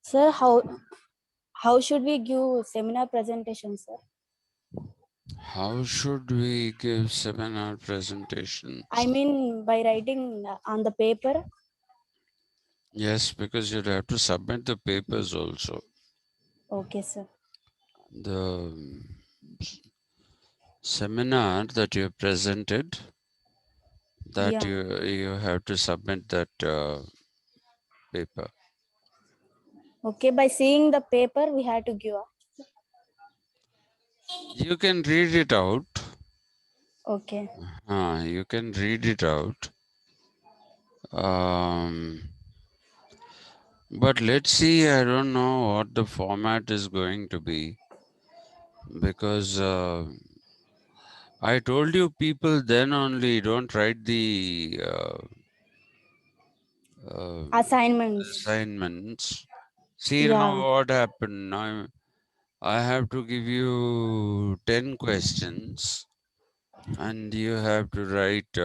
Sir, how should we give seminar presentation, sir? How should we give seminar presentations? I mean by writing on the paper. Yes, because you'd have to submit the papers also. Okay, sir. The seminar that you presented, that Yeah. you have to submit that paper. Okay, by seeing the paper, we have to give. You can read it out. Okay. You can read it out. But let's see, I don't know what the format is going to be, because I told you people then only don't write the Assignments. assignments. See Yeah. now what happened. Now I have to give you 10 questions and you have to write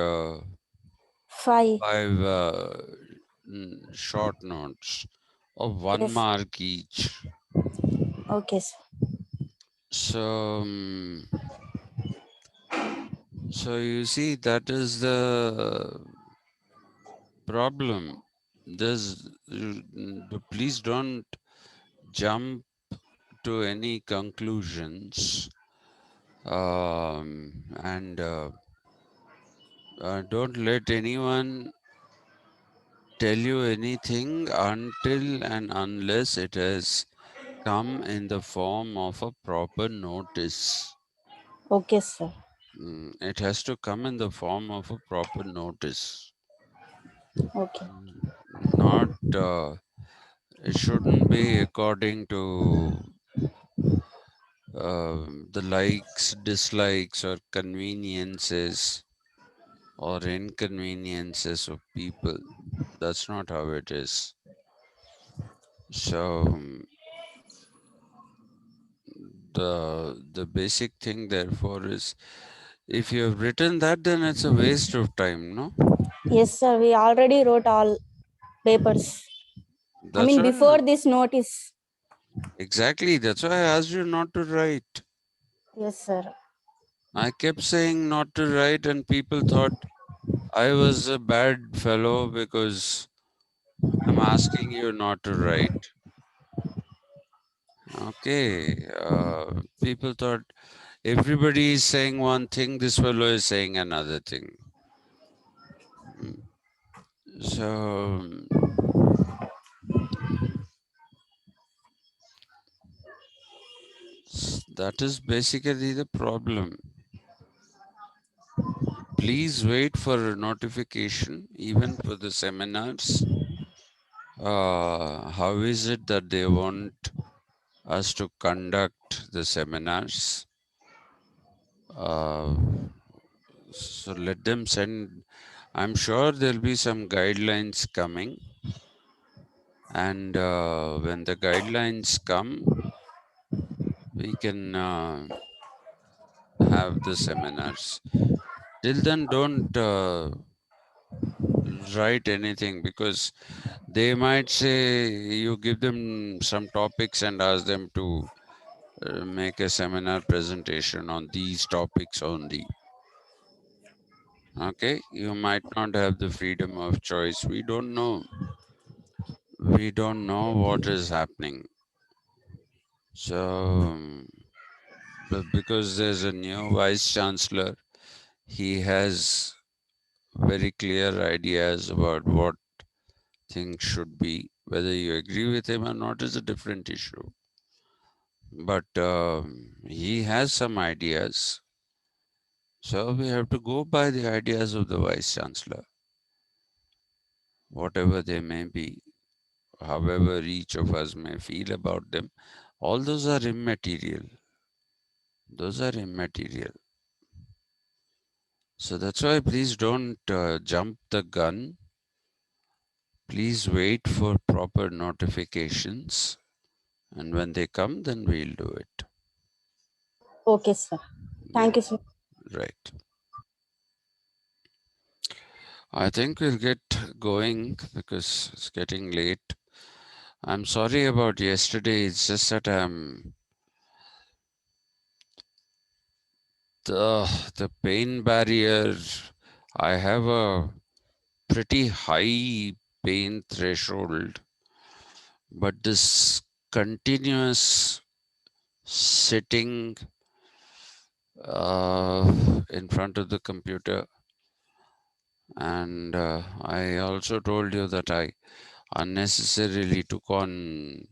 5. 5 short notes of 1 Yes. mark each. Okay, sir. So, so you see, that is the problem. Please don't jump to any conclusions, and don't let anyone tell you anything until and unless it has come in the form of a proper notice. Okay, sir. It has to come in the form of a proper notice. Okay. Not, it shouldn't be according to the likes, dislikes, or conveniences or inconveniences of people. That's not how it is. So the basic thing therefore is, if you have written that, then it's a waste of time, no? Yes, sir. We already wrote all papers. I That's mean, why before this notice. exactly, that's why I asked you not to write. Yes, sir. I kept saying not to write, and people thought I was a bad fellow because I'm asking you not to write. Okay, people thought everybody is saying one thing, this fellow is saying another thing. So that is basically the problem. Please wait for a notification, even for the seminars. How is it that they want us to conduct the seminars? So let them send. I'm sure there'll be some guidelines coming, and when the guidelines come, we can have the seminars. Till then, don't write anything, because they might say you give them some topics and ask them to make a seminar presentation on these topics only. Okay, you might not have the freedom of choice. We don't know. We don't know what is happening. So, but because there's a new vice chancellor, he has very clear ideas about what things should be. Whether you agree with him or not is a different issue. But he has some ideas. So we have to go by the ideas of the vice chancellor, whatever they may be, however each of us may feel about them. All those are immaterial. Those are immaterial. So that's why please don't jump the gun. Please wait for proper notifications. And when they come, then we'll do it. Okay, sir. Yeah, Thank you, sir. right. I think we'll get going because it's getting late. I'm sorry about yesterday. It's just that the pain barrier. I have a pretty high pain threshold, but this continuous sitting in front of the computer, and I also told you that I unnecessarily took on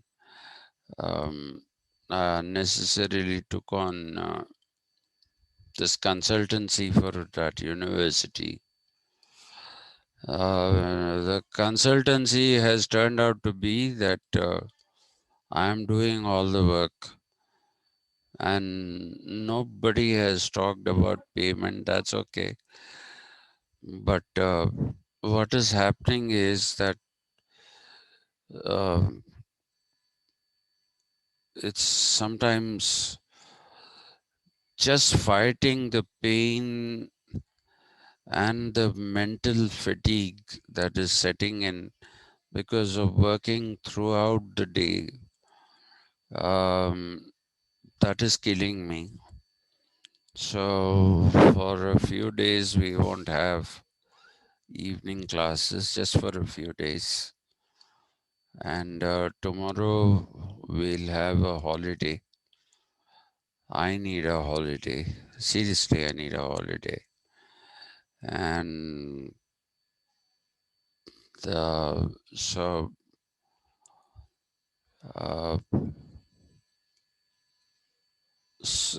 um, unnecessarily took on this consultancy for that university. The consultancy has turned out to be that I am doing all the work, and nobody has talked about payment. That's okay. But what is happening is that uh, it's sometimes just fighting the pain and the mental fatigue that is setting in because of working throughout the day. That is killing me. So, for a few days, we won't have evening classes just for a few days. And tomorrow, we'll have a holiday. I need a holiday. Seriously, I need a holiday. And so uh,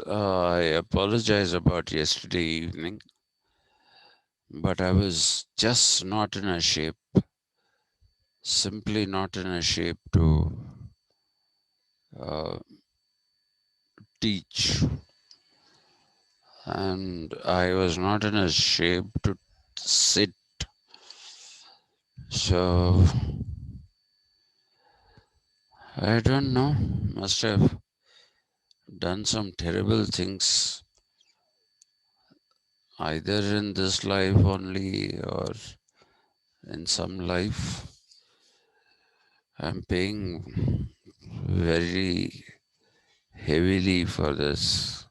I apologize about yesterday evening, but I was just not in a shape, simply not in a shape to uh, teach. And I was not in a shape to sit. So I don't know, must have done some terrible things either in this life only or in some life. I'm paying very heavily for this.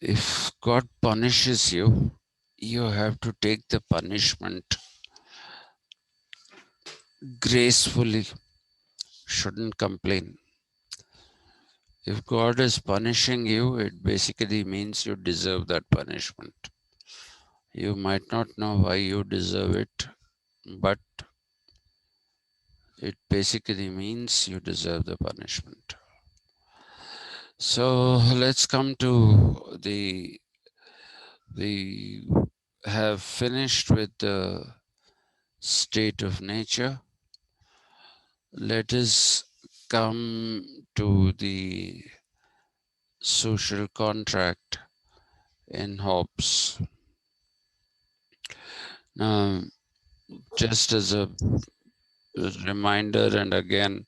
If God punishes you, you have to take the punishment gracefully, shouldn't complain. If God is punishing you, it basically means you deserve that punishment. You might not know why you deserve it, but it basically means you deserve the punishment. So let's come to we have finished with the state of nature. Let us come to the social contract in Hobbes. Now, just as a reminder, and again,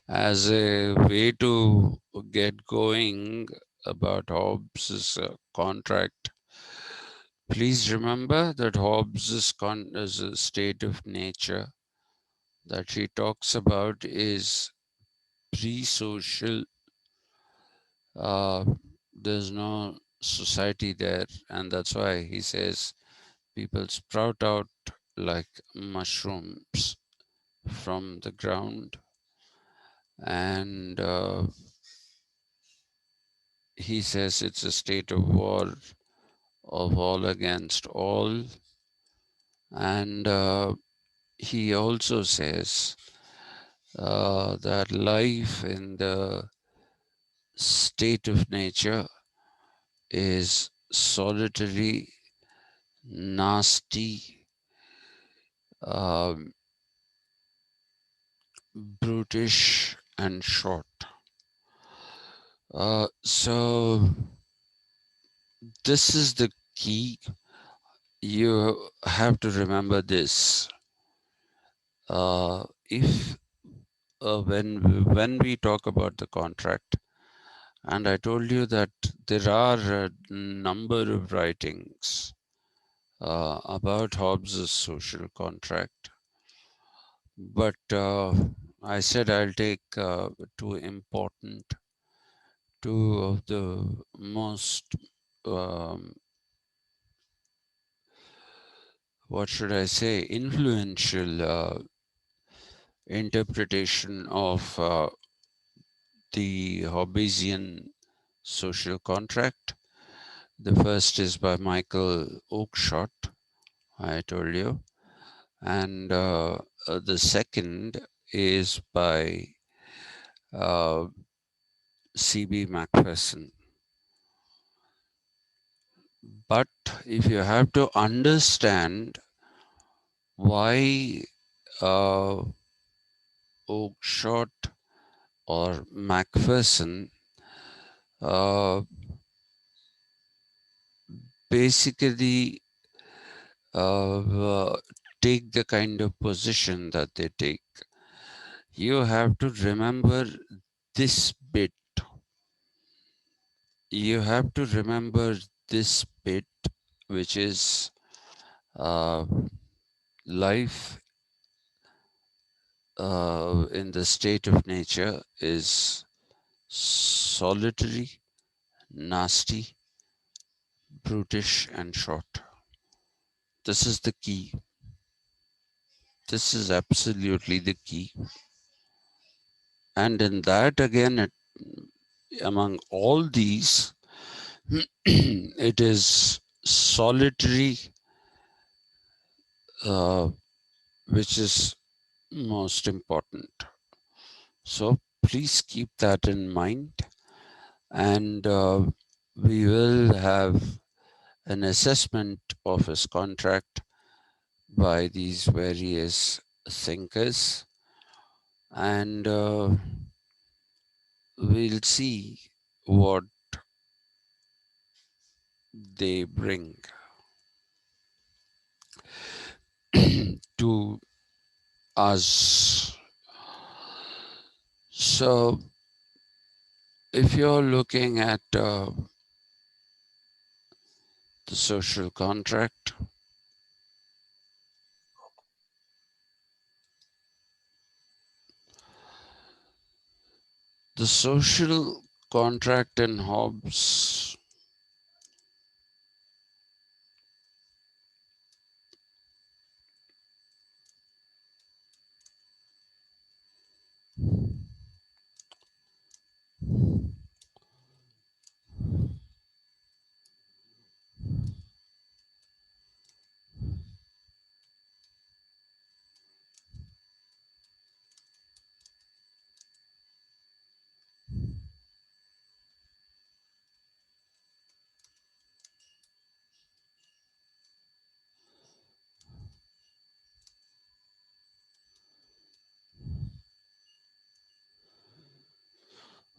as a way to get going about Hobbes' contract, please remember that Hobbes is a state of nature that he talks about is pre-social. There's no society there, and that's why he says people sprout out like mushrooms from the ground, and he says it's a state of war, of all against all, and he also says that life in the state of nature is solitary, nasty, um, brutish, and short. So this is the key. You have to remember this. If when we talk about the contract, and I told you that there are a number of writings about Hobbes' social contract. But I said I'll take two of the most, um, what should I say, influential interpretation of the Hobbesian social contract. The first is by Michael Oakeshott, I told you, and the second is by uh, C.B. Macpherson. But if you have to understand why uh, Oakeshott or Macpherson uh, basically take the kind of position that they take, you have to remember this bit. You have to remember this bit, which is uh, life in the state of nature is solitary, nasty, brutish, and short. This is the key. This is absolutely the key. And in that, again, among all these, it is solitary, which is most important. So please keep that in mind, and we will have an assessment of his contract by these various thinkers, and we'll see what they bring to us. So if you're looking at the social contract, the social contract in Hobbes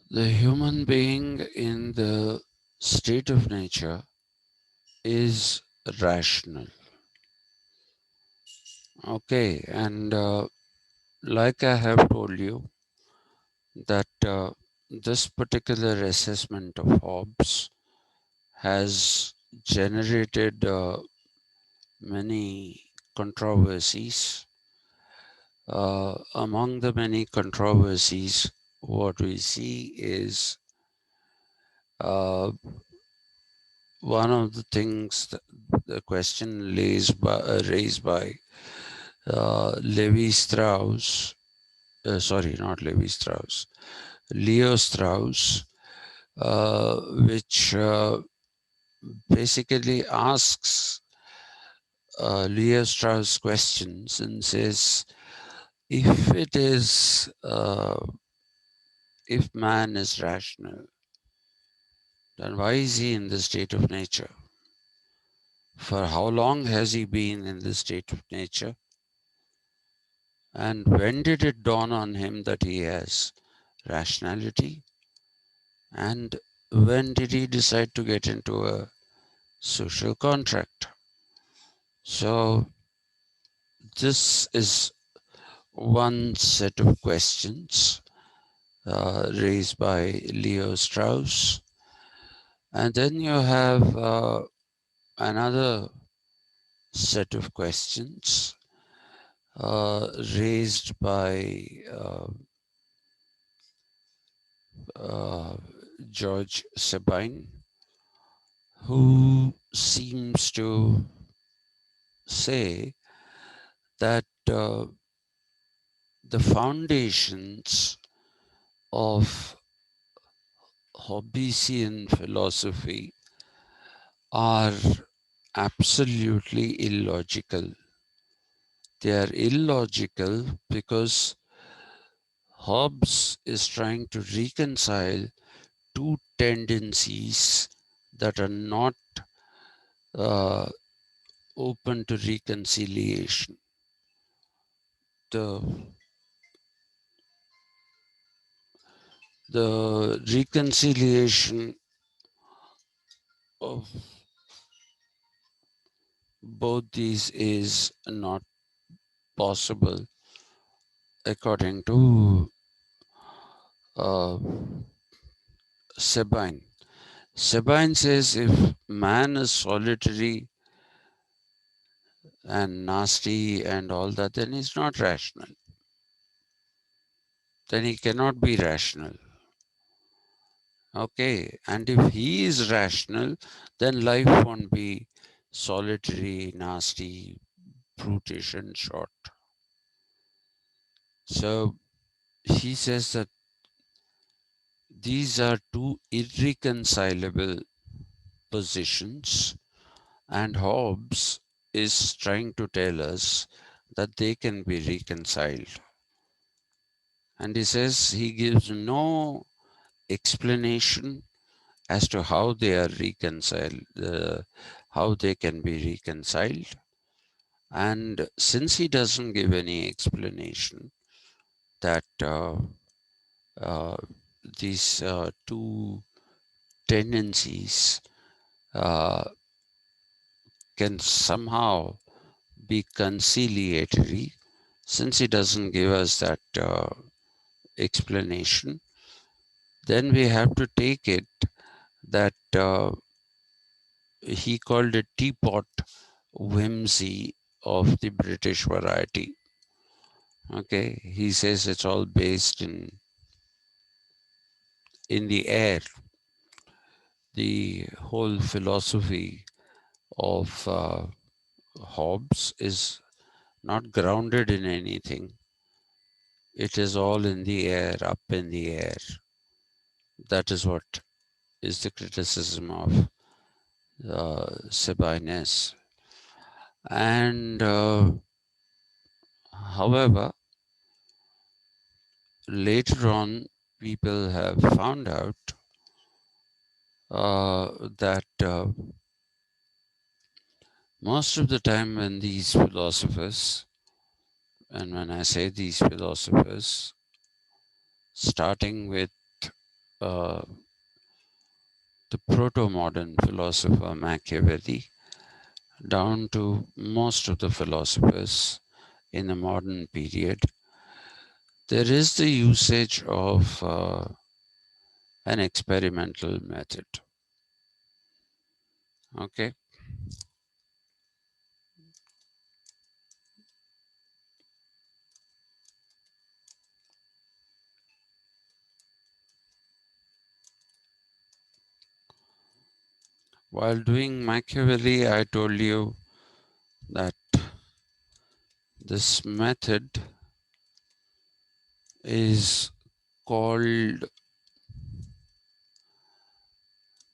the human being in the state of nature is rational. Okay, and like I have told you, that this particular assessment of Hobbes has generated many controversies. Among the many controversies, what we see is uh, one of the things that the question raised by Levi Strauss, sorry, not Levi Strauss, Leo Strauss, which basically asks Leo Strauss questions and says, if it is, if man is rational, then why is he in the state of nature? For how long has he been in the state of nature? And when did it dawn on him that he has rationality? And when did he decide to get into a social contract? So this is one set of questions raised by Leo Strauss. And then you have another set of questions raised by uh, George Sabine, who seems to say that the foundations of Hobbesian philosophy are absolutely illogical. They are illogical because Hobbes is trying to reconcile two tendencies that are not uh, open to reconciliation. The, the reconciliation of both these is not possible according to uh, Sabine. Sabine says if man is solitary and nasty and all that, then he's not rational. Then he cannot be rational. Okay, and if he is rational, then life won't be solitary, nasty, brutish, and short. So he says that these are two irreconcilable positions, and Hobbes is trying to tell us that they can be reconciled. And he says he gives no explanation as to how they are reconciled, how they can be reconciled. And since he doesn't give any explanation that uh, these two tendencies uh, can somehow be conciliatory, since he doesn't give us that explanation, then we have to take it that he called it teapot whimsy of the British variety. Okay, he says it's all based in the air. The whole philosophy of Hobbes is not grounded in anything. It is all in the air, up in the air. That is what is the criticism of Sabines. And however, later on, people have found out that most of the time when these philosophers, and when I say these philosophers, starting with uh, the proto-modern philosopher Machiavelli, down to most of the philosophers in the modern period, there is the usage of an experimental method. Okay. While doing Machiavelli, I told you that this method is called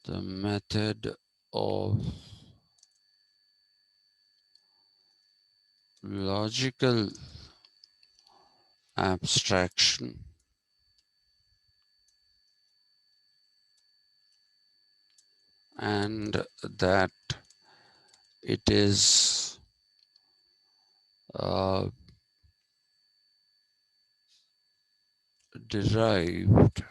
the method of logical abstraction, and that it is uh, derived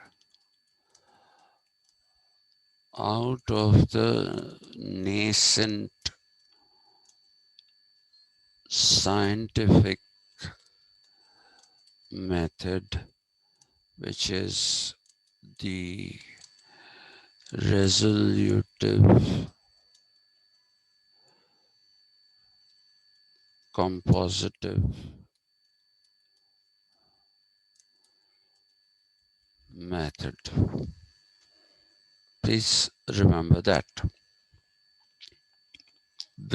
out of the nascent scientific method, which is the resolutive compositive method. Please remember that,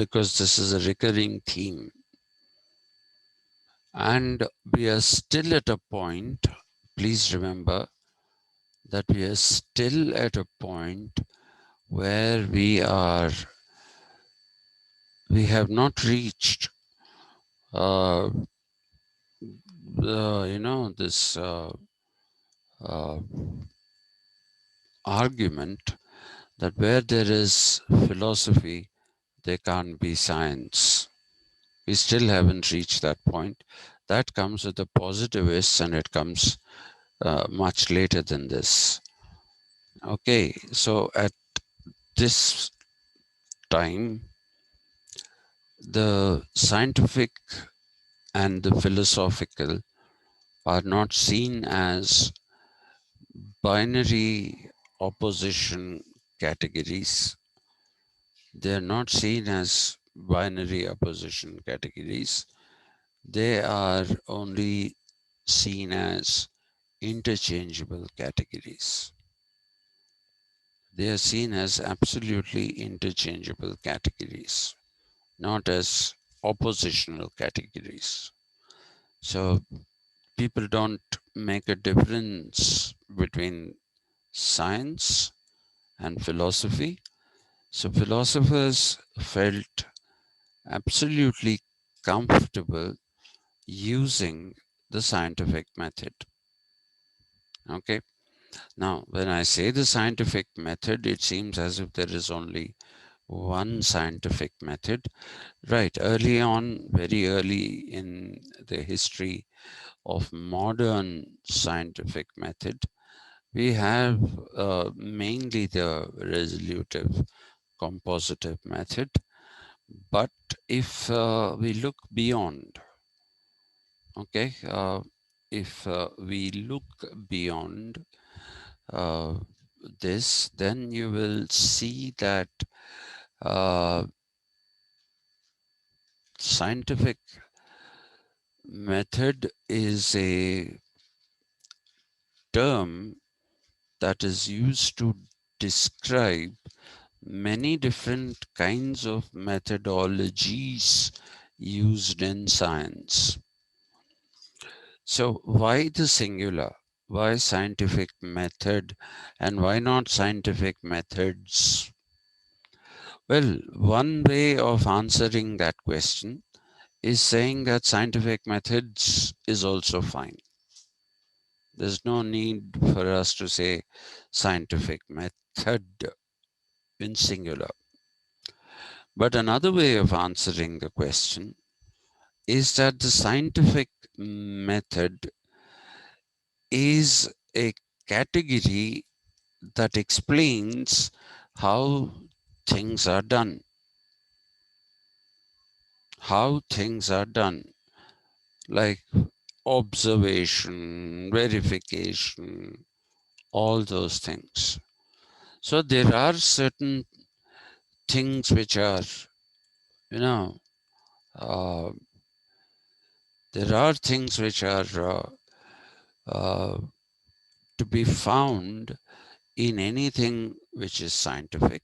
because this is a recurring theme. And we are still at a point, please remember that we are still at a point where we have not reached this uh, argument that where there is philosophy, there can't be science. We still haven't reached that point. That comes with the positivists, and it comes much later than this. Okay, so at this time, the scientific and the philosophical are not seen as binary opposition categories. They are not seen as binary opposition categories. They are only seen as interchangeable categories. They are seen as absolutely interchangeable categories, not as oppositional categories. So people don't make a difference between science and philosophy. So philosophers felt absolutely comfortable using the scientific method. Okay. Now, when I say the scientific method, it seems as if there is only one scientific method. Right. Early on, very early in the history of modern scientific method, we have mainly the resolutive compositive method. But if we look beyond, okay, if we look beyond uh, this, then you will see that uh, scientific method is a term that is used to describe many different kinds of methodologies used in science. So why the singular? Why scientific method, and why not scientific methods? Well, one way of answering that question is saying that scientific methods is also fine. There's no need for us to say scientific method in singular. But another way of answering the question is that the scientific method is a category that explains how things are done. How things are done, like observation, verification, all those things. So there are certain things which are, you know, uh, there are things which are uh, to be found in anything which is scientific,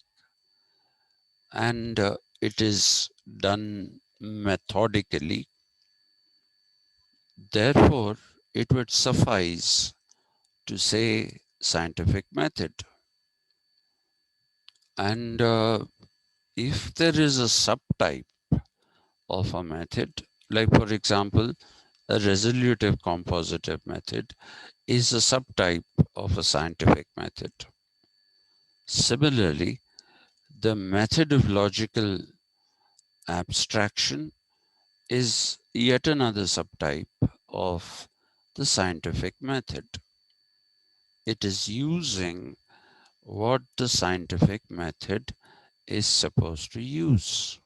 and it is done methodically. Therefore, it would suffice to say scientific method. And if there is a subtype of a method, like for example, a resolutive compositive method is a subtype of a scientific method. Similarly, the method of logical abstraction is yet another subtype of the scientific method. It is using what the scientific method is supposed to use,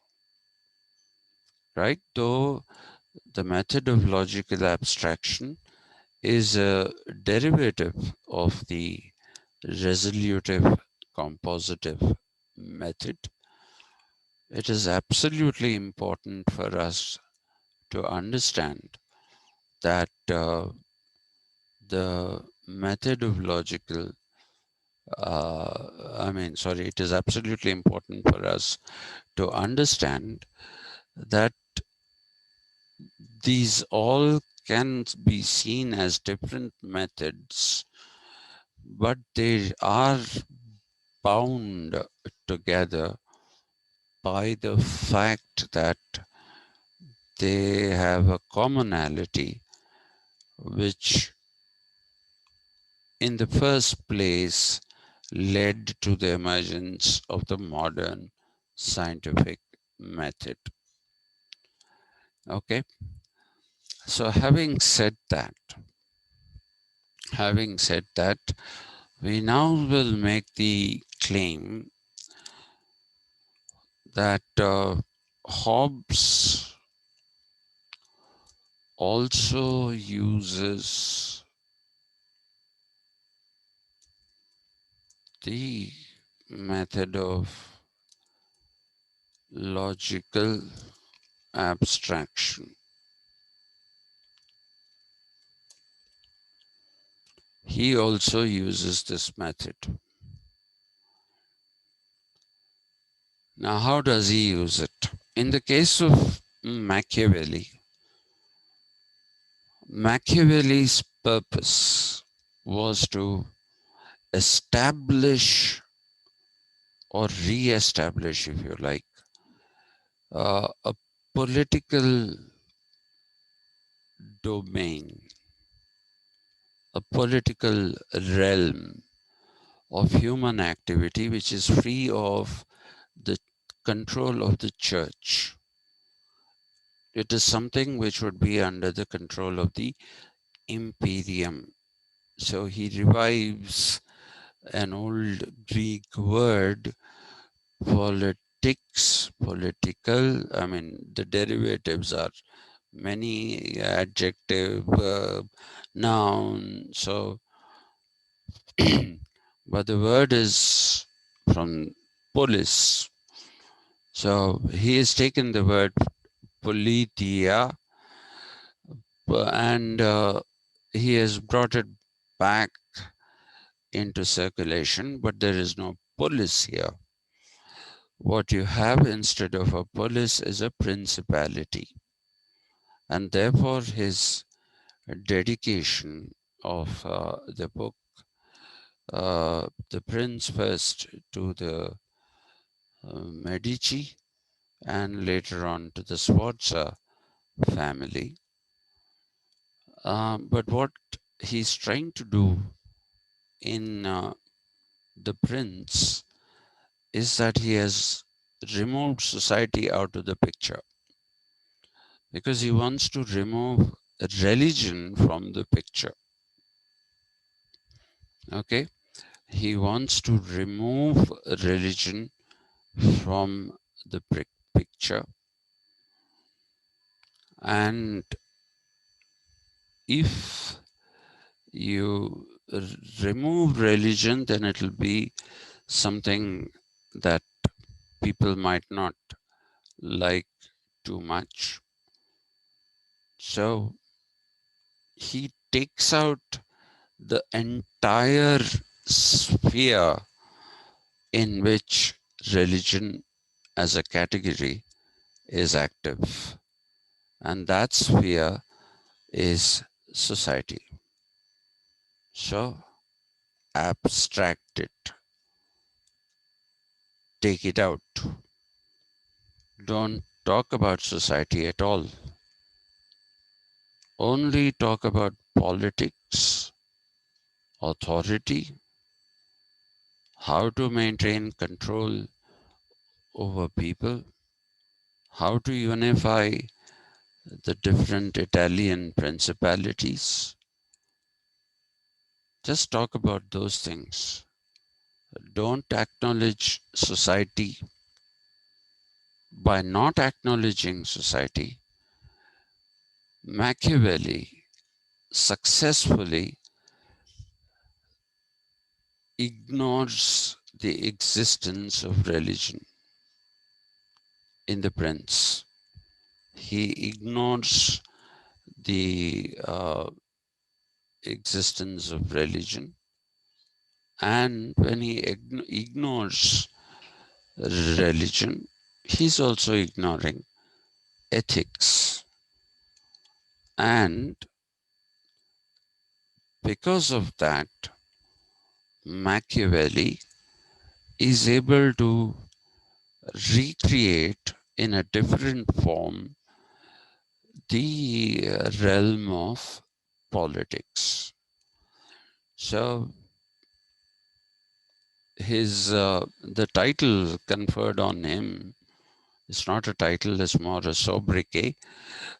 right? Though the method of logical abstraction is a derivative of the resolutive compositive method, it is absolutely important for us to understand that the methodological, it is absolutely important for us to understand that these all can be seen as different methods, but they are bound together by the fact that they have a commonality, which in the first place led to the emergence of the modern scientific method. Okay, so having said that, we now will make the claim that Hobbes also uses the method of logical abstraction. He also uses this method. Now, how does he use it? In the case of Machiavelli's purpose was to establish or re-establish, if you like, a political domain, a political realm of human activity which is free of the control of the church. It is something which would be under the control of the imperium. So he revives an old Greek word, politics, political. I mean, the derivatives are many, adjective, noun. So, but the word is from polis. So he has taken the word politia and he has brought it back into circulation, but there is no polis here. What you have instead of a polis is a principality. And therefore, his dedication of the book, The Prince First to the Medici and later on to the Sforza family. But what he's trying to do in The Prince is that he has removed society out of the picture because he wants to remove religion from the picture. Okay, he wants to remove religion from the picture, and if you remove religion, then it will be something that people might not like too much. So he takes out the entire sphere in which religion as a category is active, and that sphere is society. So abstract it, take it out. Don't talk about society at all. Only talk about politics, authority, how to maintain control over people, how to unify the different Italian principalities. Just talk about those things. Don't acknowledge society. By not acknowledging society, Machiavelli successfully ignores the existence of religion in the prince. He ignores the existence of religion, and when he ignores religion, he's also ignoring ethics. And because of that, Machiavelli is able to recreate in a different form the realm of politics. So his the title conferred on him is not a title, it's more a sobriquet.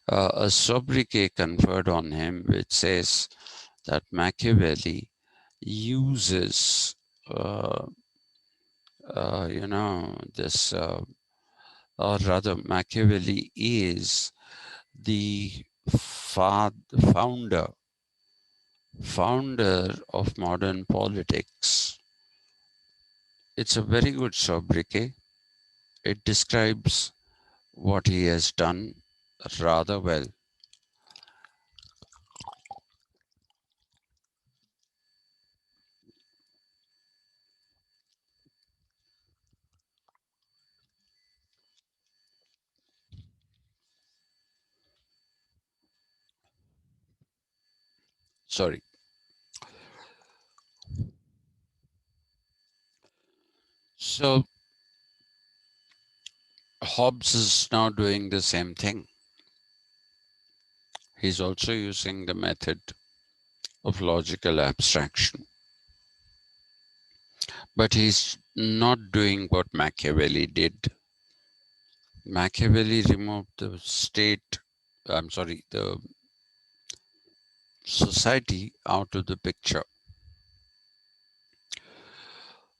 A sobriquet conferred on him, which says that Machiavelli uses, this, or rather, Machiavelli is the founder of modern politics. It's a very good sobriquet. It describes what he has done rather well. Sorry. So Hobbes is now doing the same thing. He's also using the method of logical abstraction. But he's not doing what Machiavelli did. Machiavelli removed the the society out of the picture.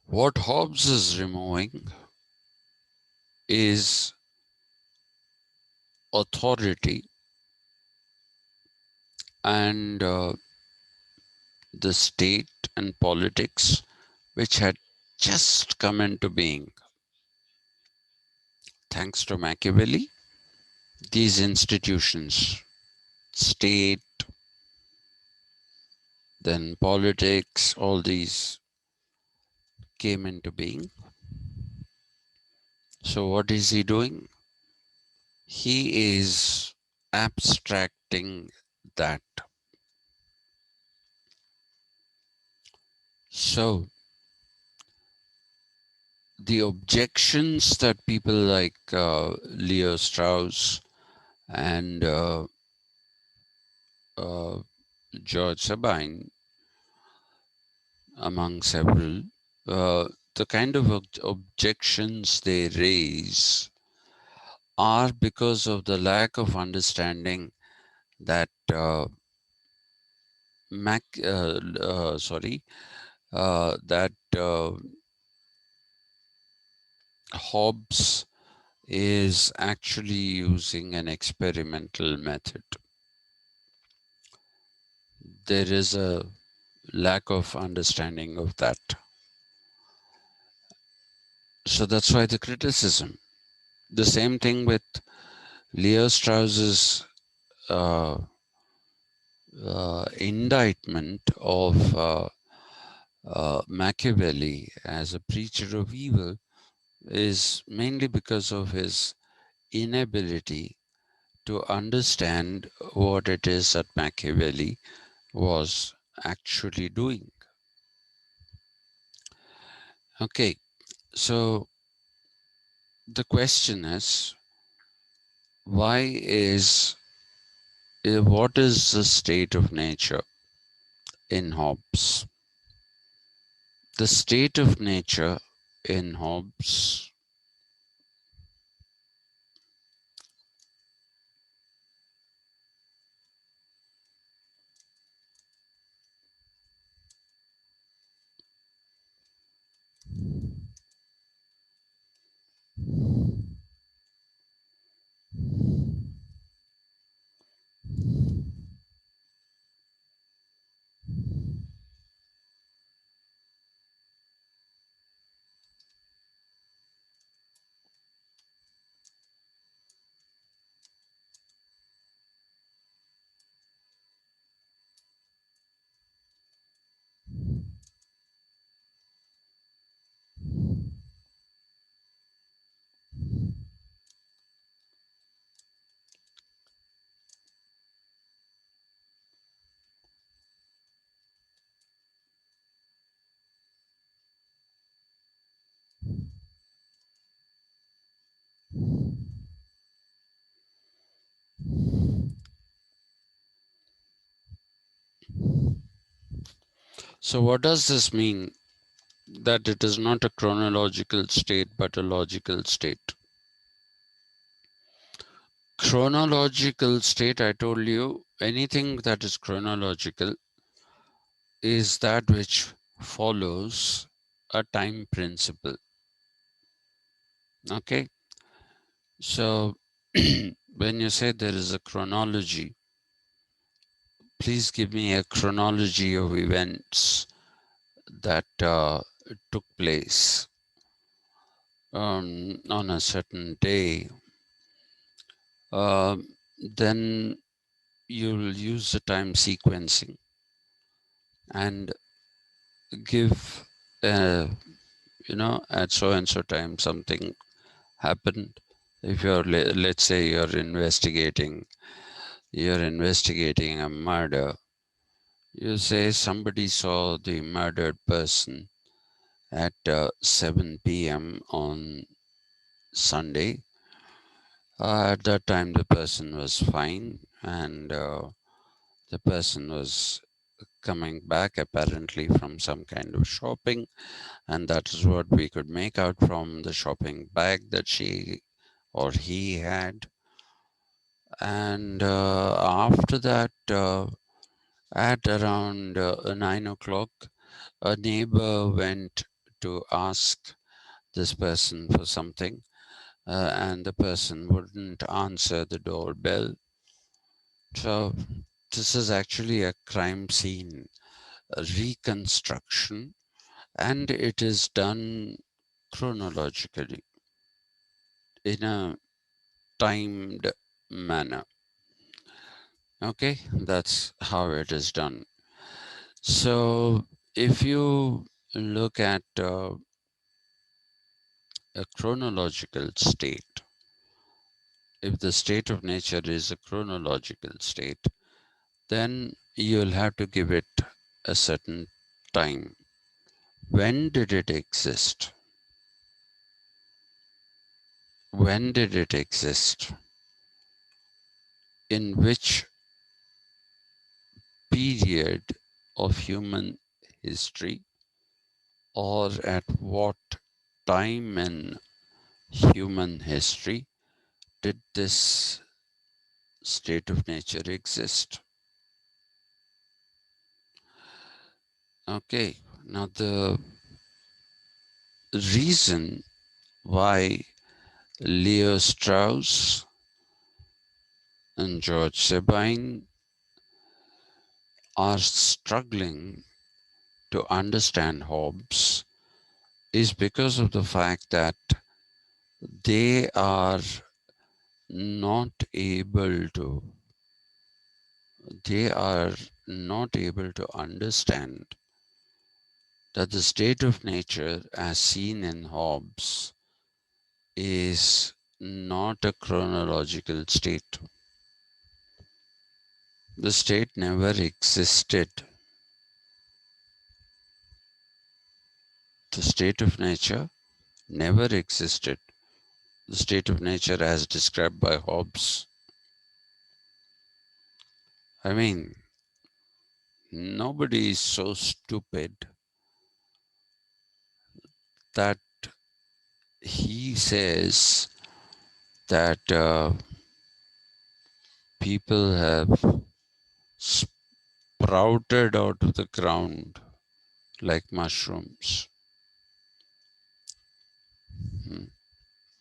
What Hobbes is removing is authority and the state and politics, which had just come into being. Thanks to Machiavelli, these institutions, state, then politics, all these came into being. So what is he doing? He is abstracting that. So the objections that people like Leo Strauss and George Sabine, among several, the kind of objections they raise are because of the lack of understanding that that Hobbes is actually using an experimental method. There is a lack of understanding of that. So that's why the criticism. The same thing with Leo Strauss's indictment of Machiavelli as a preacher of evil is mainly because of his inability to understand what it is that Machiavelli was actually doing. Okay, so the question is, what is the state of nature in Hobbes? The state of nature in Hobbes So what does this mean? That it is not a chronological state, but a logical state. Chronological state, I told you, anything that is chronological is that which follows a time principle. Okay, so when you say there is a chronology, please give me a chronology of events that took place on a certain day. Then you'll use the time sequencing and give, at so and so time something happened. If you're, let's say, you're investigating a murder, you say somebody saw the murdered person at 7 p.m. on Sunday. At that time, the person was fine, and the person was coming back apparently from some kind of shopping, and that is what we could make out from the shopping bag that she or he had. And after that, at around 9 o'clock, a neighbor went to ask this person for something, and the person wouldn't answer the doorbell. So, this is actually a crime scene reconstruction, and it is done chronologically in a timed manner. Okay, that's how it is done. So, if you look at a chronological state, if the state of nature is a chronological state, then you'll have to give it a certain time. When did it exist? When did it exist? In which period of human history, or at what time in human history did this state of nature exist? Okay, now the reason why Leo Strauss and George Sabine are struggling to understand Hobbes is because of the fact that they are not able to they are not able to understand that the state of nature as seen in Hobbes is not a chronological state. The state never existed. The state of nature never existed. The state of nature as described by Hobbes. I mean, nobody is so stupid that he says that people have sprouted out of the ground like mushrooms.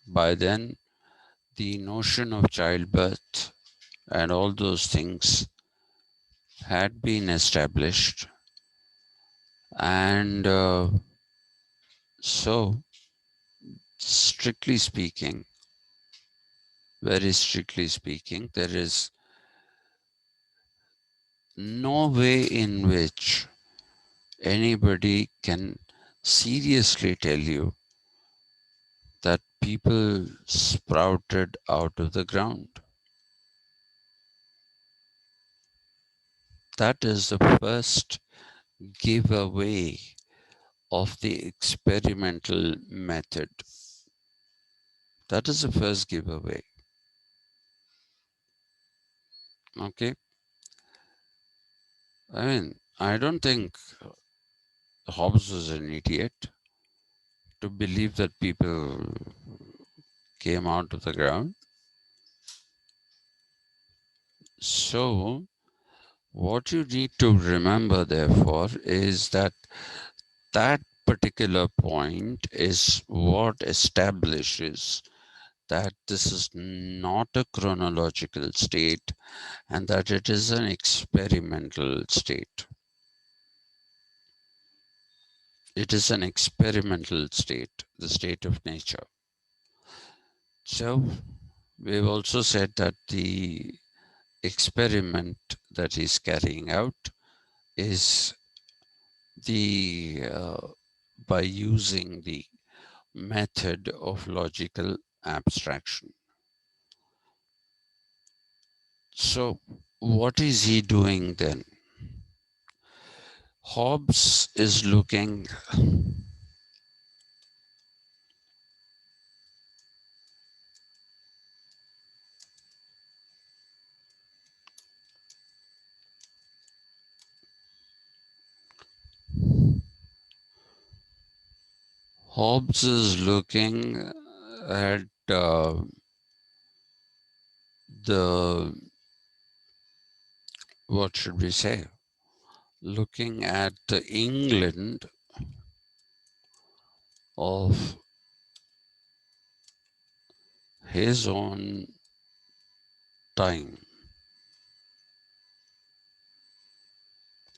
By then, the notion of childbirth and all those things had been established, and so, strictly speaking, very strictly speaking, there is no way in which anybody can seriously tell you that people sprouted out of the ground. That is the first giveaway of the experimental method. That is the first giveaway. Okay. I mean, I don't think Hobbes was an idiot to believe that people came out of the ground. So, what you need to remember, therefore, is that that particular point is what establishes that this is not a chronological state and that it is an experimental state. It is an experimental state, the state of nature. So, we've also said that the experiment that he's carrying out is by using the method of logical abstraction. So, what is he doing then? Hobbes is looking Hobbes is looking at the, what should we say? Looking at the England of his own time.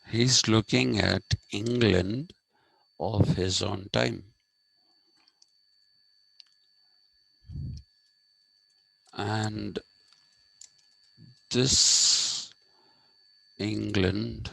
He's looking at England of his own time. And this England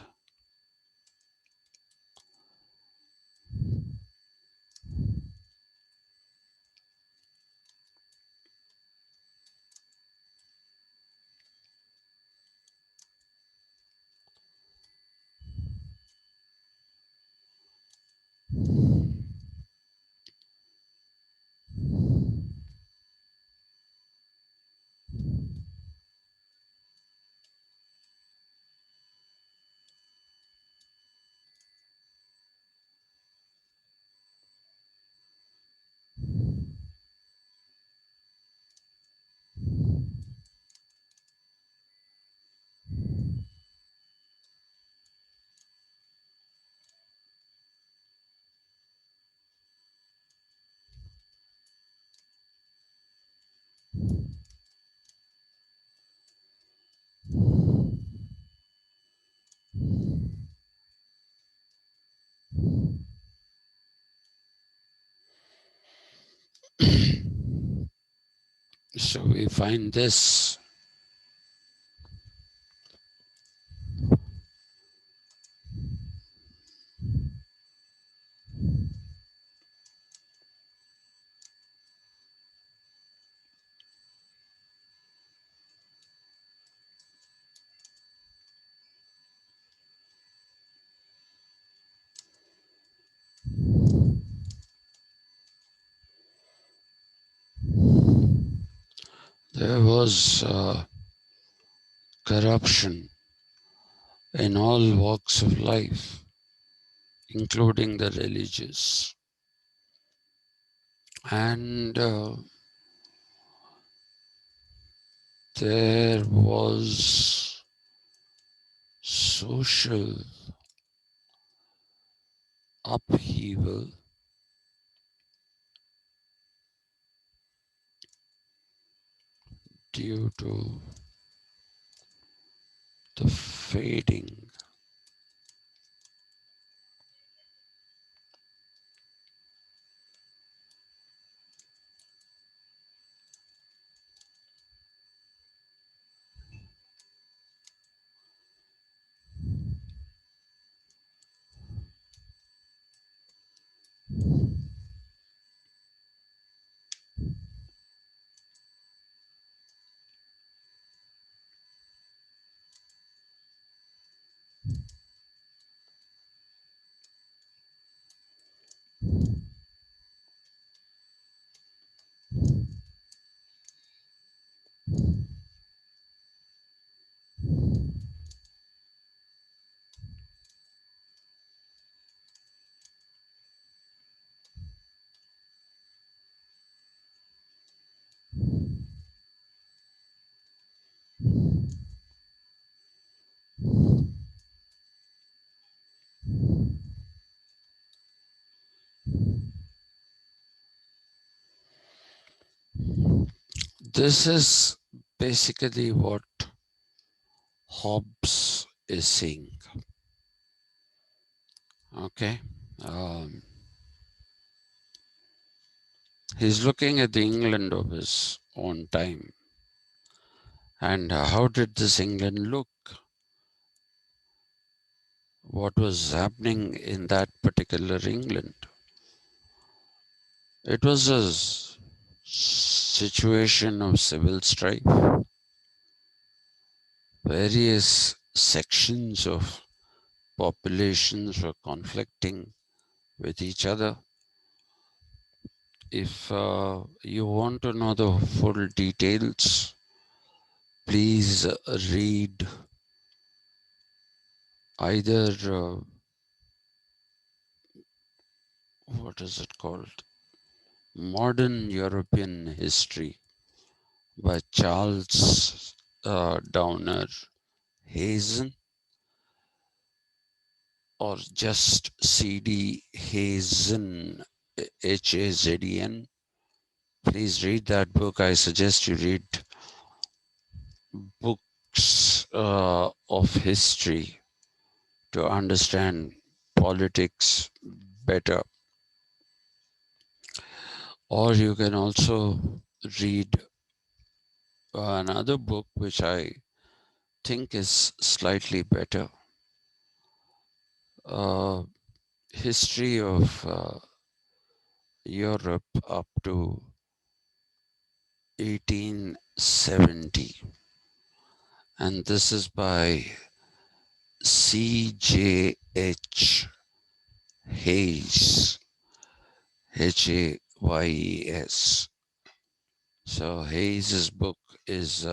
So we find this. There was corruption in all walks of life, including the religious. And there was social upheaval due to the fading this is basically what Hobbes is saying. Okay. Um, he's looking at the England of his own time. And how did this England look? What was happening in that particular England? It was a situation of civil strife. Various sections of populations were conflicting with each other. If you want to know the full details, please read either what is it called? Modern European History by Charles Downer Hazen, or just C.D. Hazen, Hazen. Please read that book. I suggest you read books of history to understand politics better. Or you can also read another book which I think is slightly better. History of Europe up to 1870. And this is by C.J.H. Hayes, Hayes. So Hayes's book is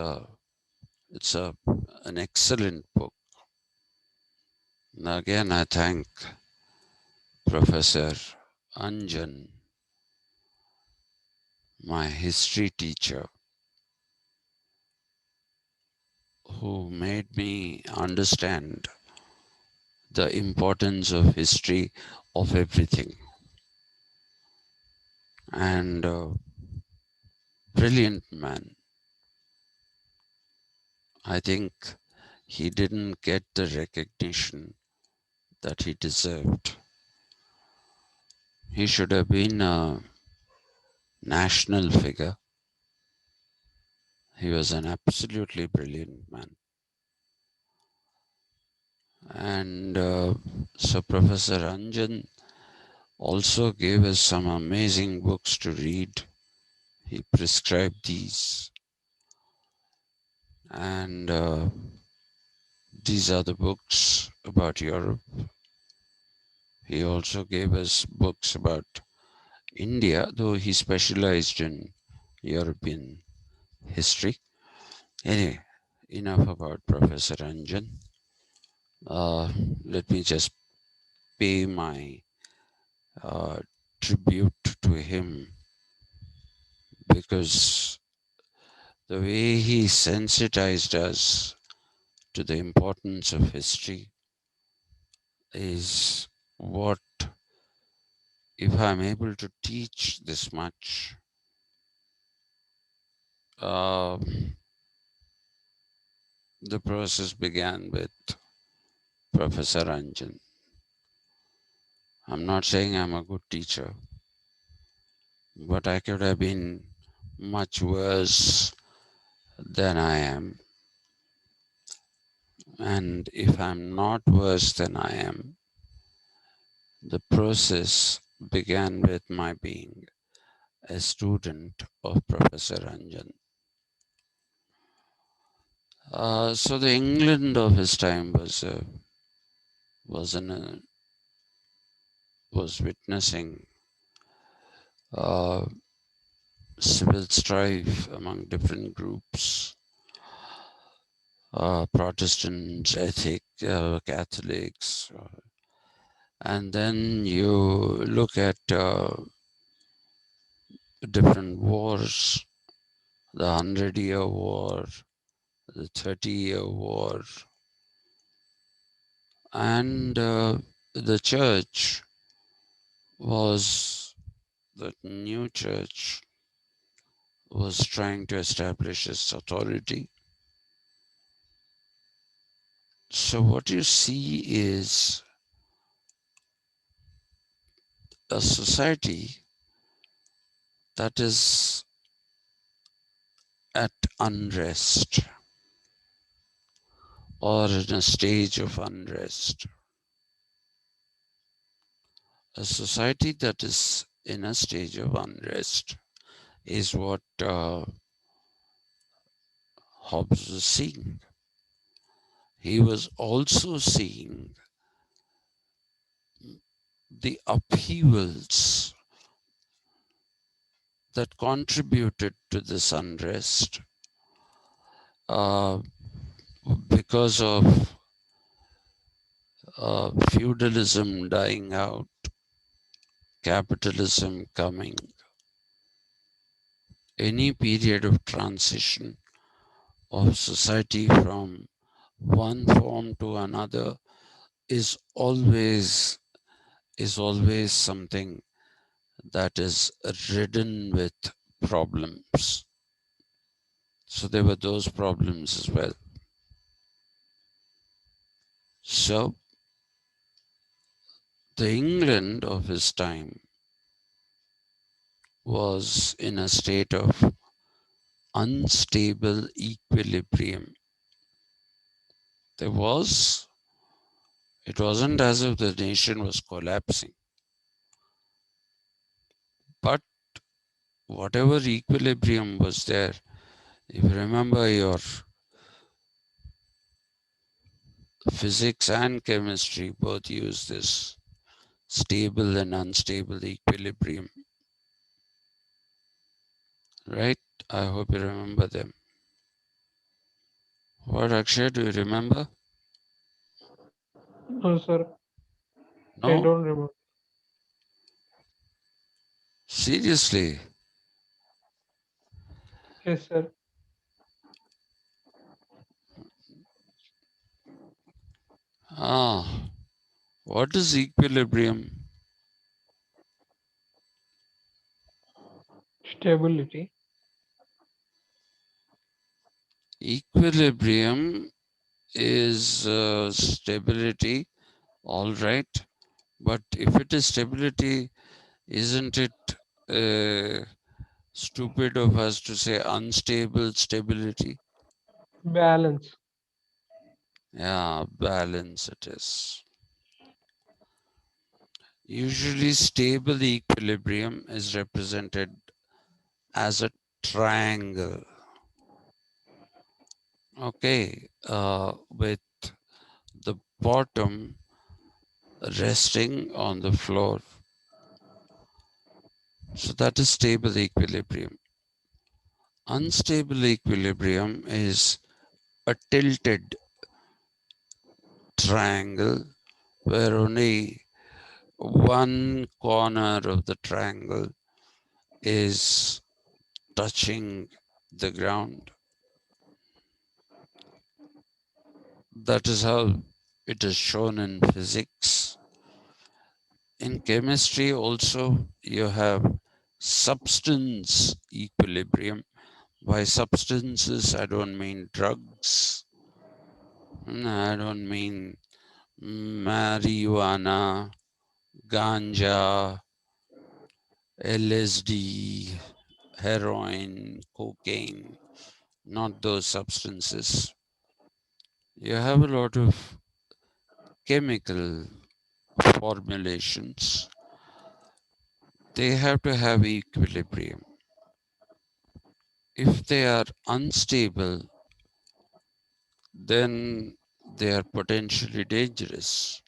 it's an excellent book. And again, I thank Professor Anjan, my history teacher, who made me understand the importance of history of everything. And brilliant man. I think he didn't get the recognition that he deserved. He should have been a national figure. He was an absolutely brilliant man. And so Professor Anjan also gave us some amazing books to read. He prescribed these. And these are the books about Europe. He also gave us books about India, though he specialized in European history. Anyway, enough about Professor Anjan. Let me just pay my uh, tribute to him, because the way he sensitized us to the importance of history is what, if I'm able to teach this much, the process began with Professor Anjan. I'm not saying I'm a good teacher, but I could have been much worse than I am. And if I'm not worse than I am, the process began with my being a student of Professor Anjan. So the England of his time was was witnessing uh, civil strife among different groups, Protestants, Catholics, and then you look at different wars, the 100-Year War, the 30-Year War, and the church the new church was trying to establish its authority. So what you see is a society that is at unrest or in a stage of unrest. A society that is in a stage of unrest is what Hobbes was seeing. He was also seeing the upheavals that contributed to this unrest uh, because of feudalism dying out, capitalism coming, any period of transition of society from one form to another is always something that is ridden with problems. So there were those problems as well. So the England of his time was in a state of unstable equilibrium. It wasn't as if the nation was collapsing, but whatever equilibrium was there, if you remember your physics and chemistry both use this stable and unstable equilibrium, right? I hope you remember them. What, Akshay, do you remember? No, sir. I No? don't remember. Seriously? Yes, sir. Ah, what is equilibrium? Stability. Equilibrium is stability, all right. But if it is stability, isn't it stupid of us to say unstable stability? Balance. Yeah, balance it is. Usually, stable equilibrium is represented as a triangle. Okay, with the bottom resting on the floor. So that is stable equilibrium. Unstable equilibrium is a tilted triangle where only one corner of the triangle is touching the ground. That is how it is shown in physics. In chemistry also you have substance equilibrium. By substances I don't mean drugs. I don't mean marijuana, ganja, LSD, heroin, cocaine, not those substances. You have a lot of chemical formulations. They have to have equilibrium. If they are unstable, then they are potentially dangerous.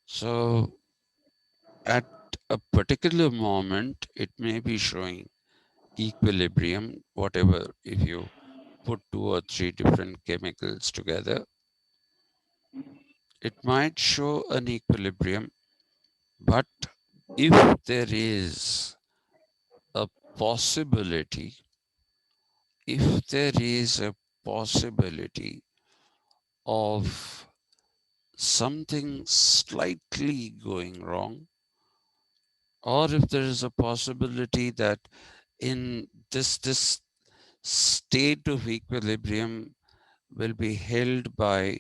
So, at a particular moment, it may be showing equilibrium, whatever, if you put two or three different chemicals together, it might show an equilibrium. But if there is a possibility, if there is a possibility of something slightly going wrong, or if there is a possibility that in this state of equilibrium will be held by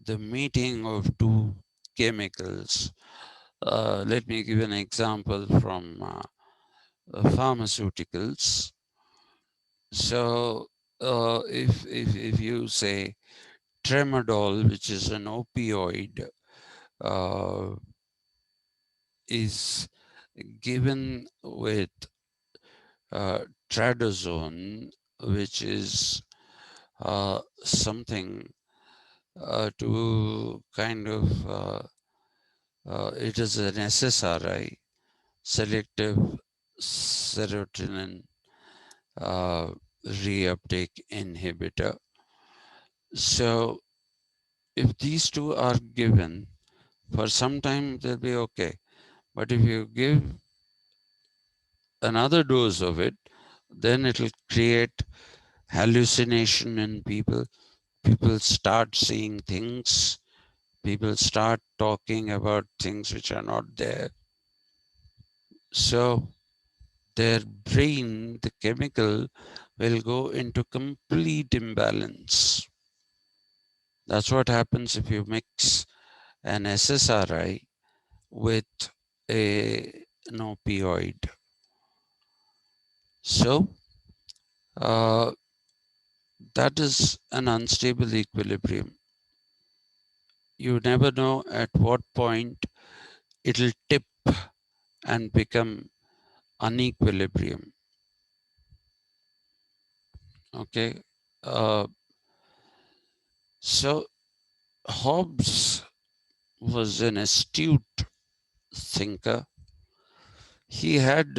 the meeting of two chemicals. Let me give an example from pharmaceuticals. So if you say tramadol, which is an opioid, uh, is given with tradazone, which is something to kind of it is an SSRI, selective serotonin reuptake inhibitor. So if these two are given, for some time they'll be okay. But if you give another dose of it, then it'll create hallucination in people. People start seeing things. People start talking about things which are not there. So their brain, the chemical, will go into complete imbalance. That's what happens if you mix an SSRI with an opioid. So that is an unstable equilibrium. You never know at what point it'll tip and become unequilibrium. Okay. So Hobbes was an astute thinker. He had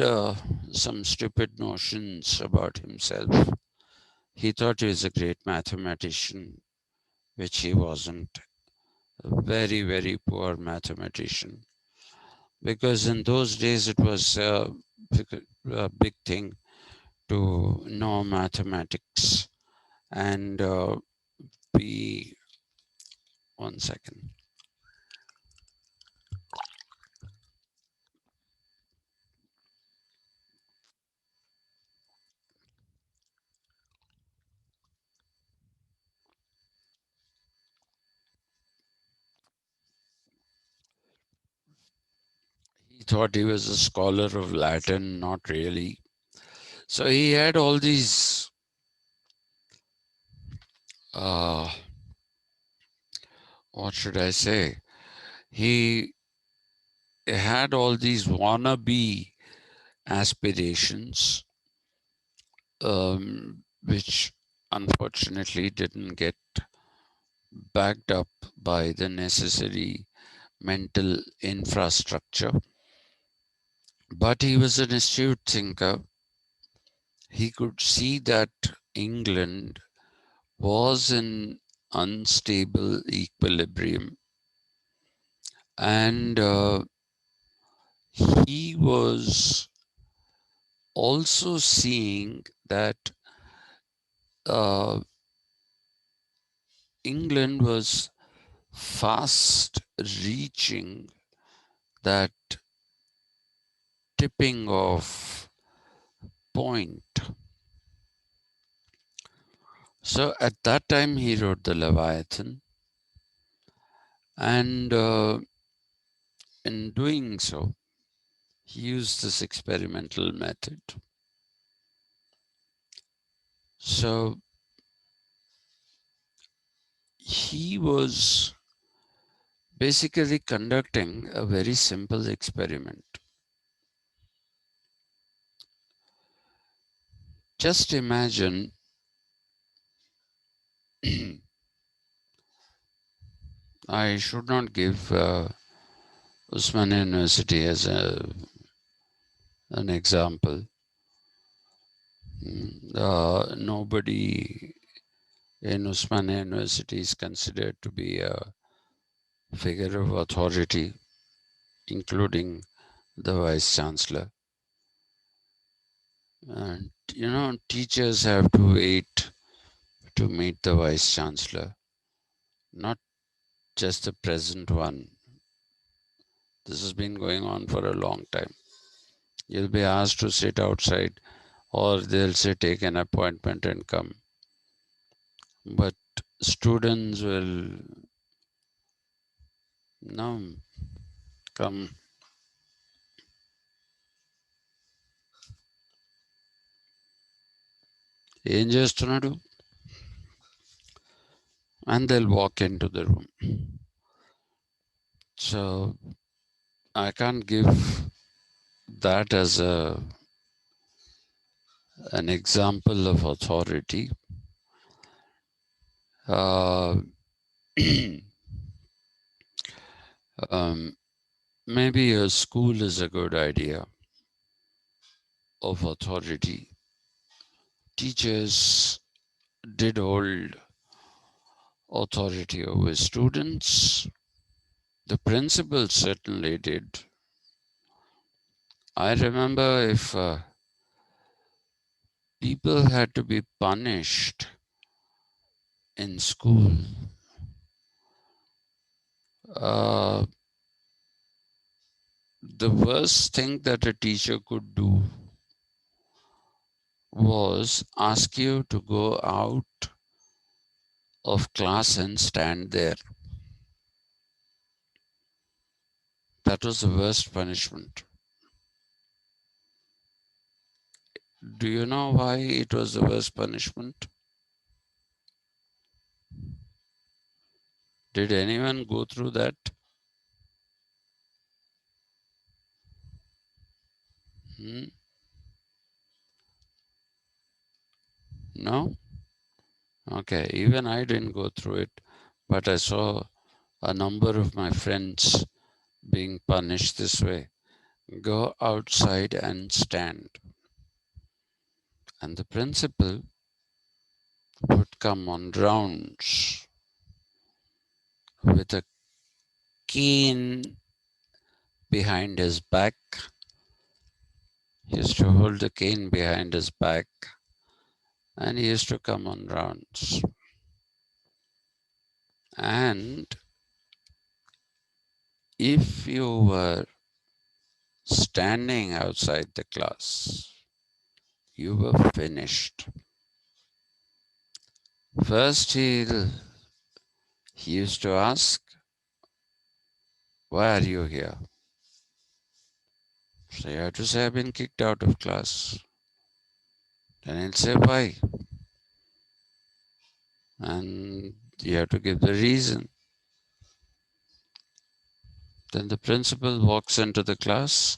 some stupid notions about himself. He thought he was a great mathematician, which he wasn't. A very, very poor mathematician. Because in those days it was a big thing to know mathematics and be. One second. He thought he was a scholar of Latin, not really. So he had all these what should I say? He had all these wannabe aspirations, which unfortunately didn't get backed up by the necessary mental infrastructure. But he was an astute thinker. He could see that England was in unstable equilibrium, and he was also seeing that England was fast reaching that tipping off point. So at that time, he wrote the Leviathan, and in doing so, he used this experimental method. So he was basically conducting a very simple experiment. Just imagine I should not give Usman University as an example. Nobody in Usman University is considered to be a figure of authority, including the Vice Chancellor. And teachers have to wait to meet the Vice Chancellor, not just the present one. This has been going on for a long time. You'll be asked to sit outside, or they'll say take an appointment and come. But students will no come. ఏం చేస్తున్నాడు? And they'll walk into the room. So I can't give that as an example of authority. Maybe a school is a good idea of authority. Teachers did hold authority over students. The principal certainly did. I remember if people had to be punished in school, the worst thing that a teacher could do was ask you to go out of class and stand there. That was the worst punishment. Do you know why it was the worst punishment? Did anyone go through that? No? Okay, even I didn't go through it, but I saw a number of my friends being punished this way. Go outside and stand. And the principal would come on rounds with a cane behind his back. He used to hold the cane behind his back and he used to come on rounds. And if you were standing outside the class, you were finished. First, he used to ask, why are you here? So you have to say, I've been kicked out of class. Then he'll say, why? And you have to give the reason. Then the principal walks into the class,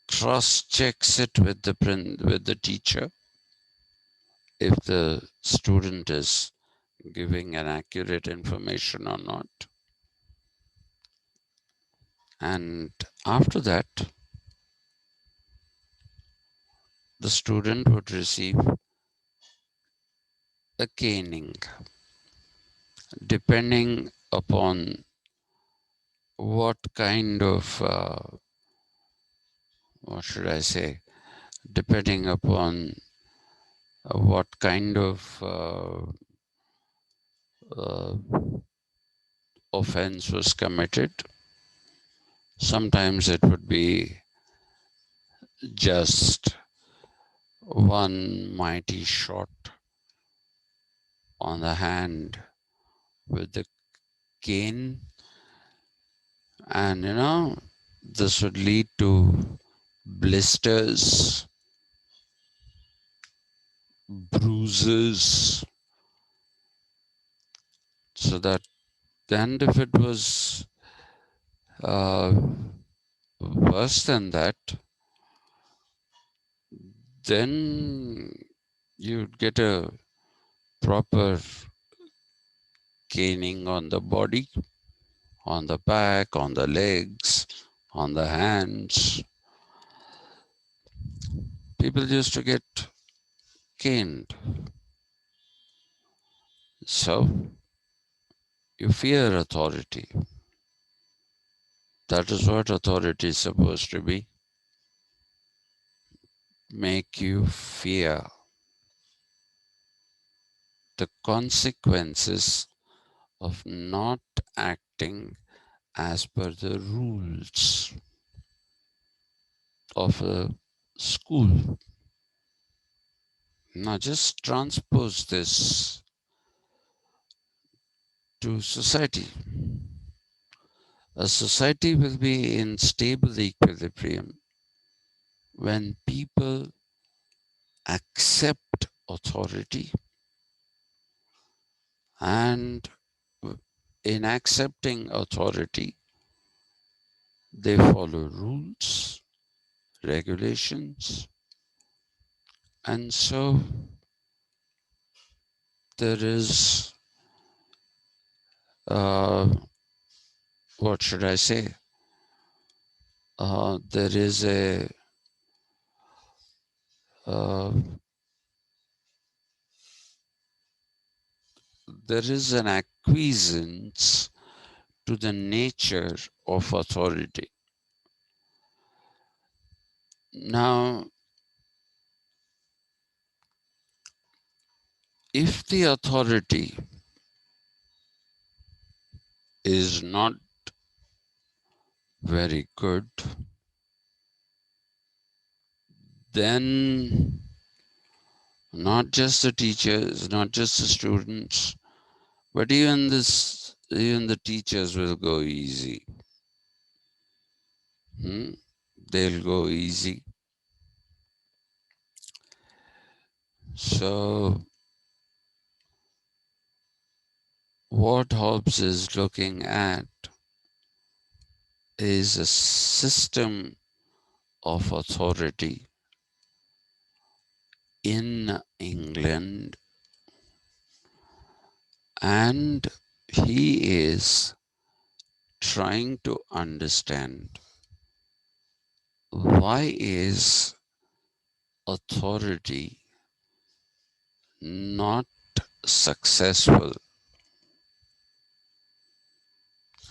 cross-checks it with the teacher if the student is giving an accurate information or not. And after that, the student would receive a caning, depending upon what kind of, what should I say, depending upon what kind of offense was committed. Sometimes it would be just one mighty shot on the hand with the cane, and this would lead to blisters, bruises, so that then if it was worse than that, then you'd get a proper caning on the body, on the back, on the legs, on the hands. People used to get caned. So you fear authority. That is what authority is supposed to be. Make you fear the consequences of not acting as per the rules. of a school. Now just transpose this to society. A society will be in stable equilibrium when people accept authority, and in accepting authority, they follow rules, regulations, and so there is, what should I say? There is uh, an acquiescence to the nature of authority. Now, if the authority is not very good, then not just the teachers, not just the students, but even the teachers will go easy. They'll go easy. So what Hobbes is looking at is a system of authority in England, and he is trying to understand why is authority not successful.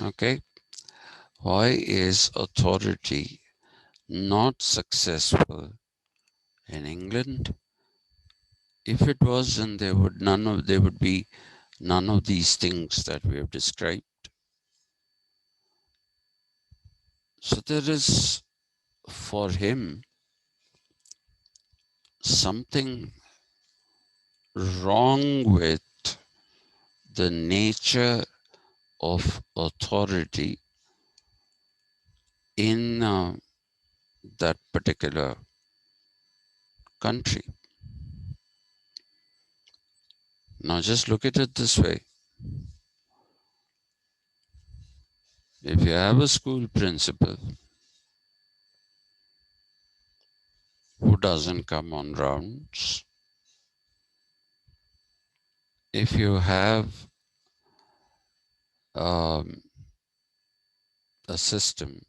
Okay, why is authority not successful in England? If it was, then there would be none of these things that we have described. So there is, for him, something wrong with the nature of authority in that particular country. Now just look at it this way. If you have a school principal who doesn't come on rounds, if you have um, a system,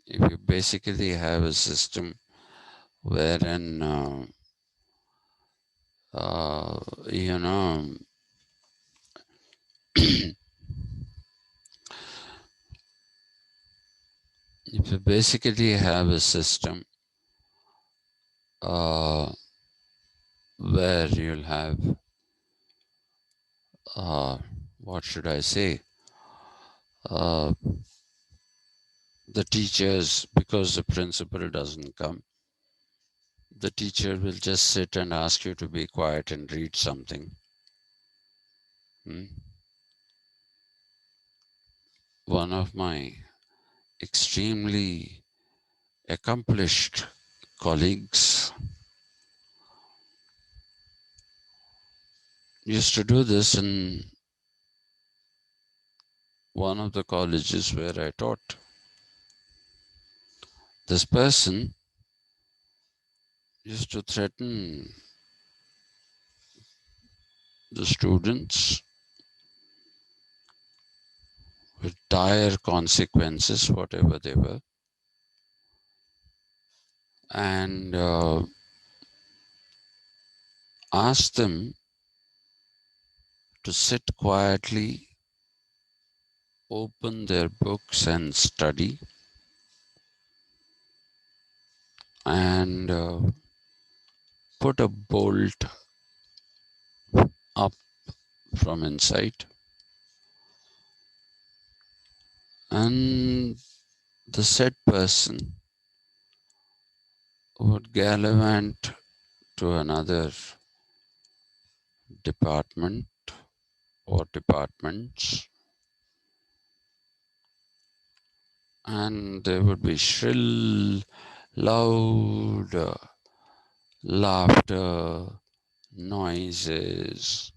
if you basically have a system wherein, you know, if you basically have a system where you'll have, what should I say, the teachers, because the principal doesn't come, the teacher will just sit and ask you to be quiet and read something. One of my extremely accomplished colleagues used to do this in one of the colleges where I taught. This person used to threaten the students with dire consequences, whatever they were, and ask them to sit quietly, open their books and study, and put a bolt up from inside, and the said person would gallivant to another department or departments, and there would be shrill, loud laughter, noises,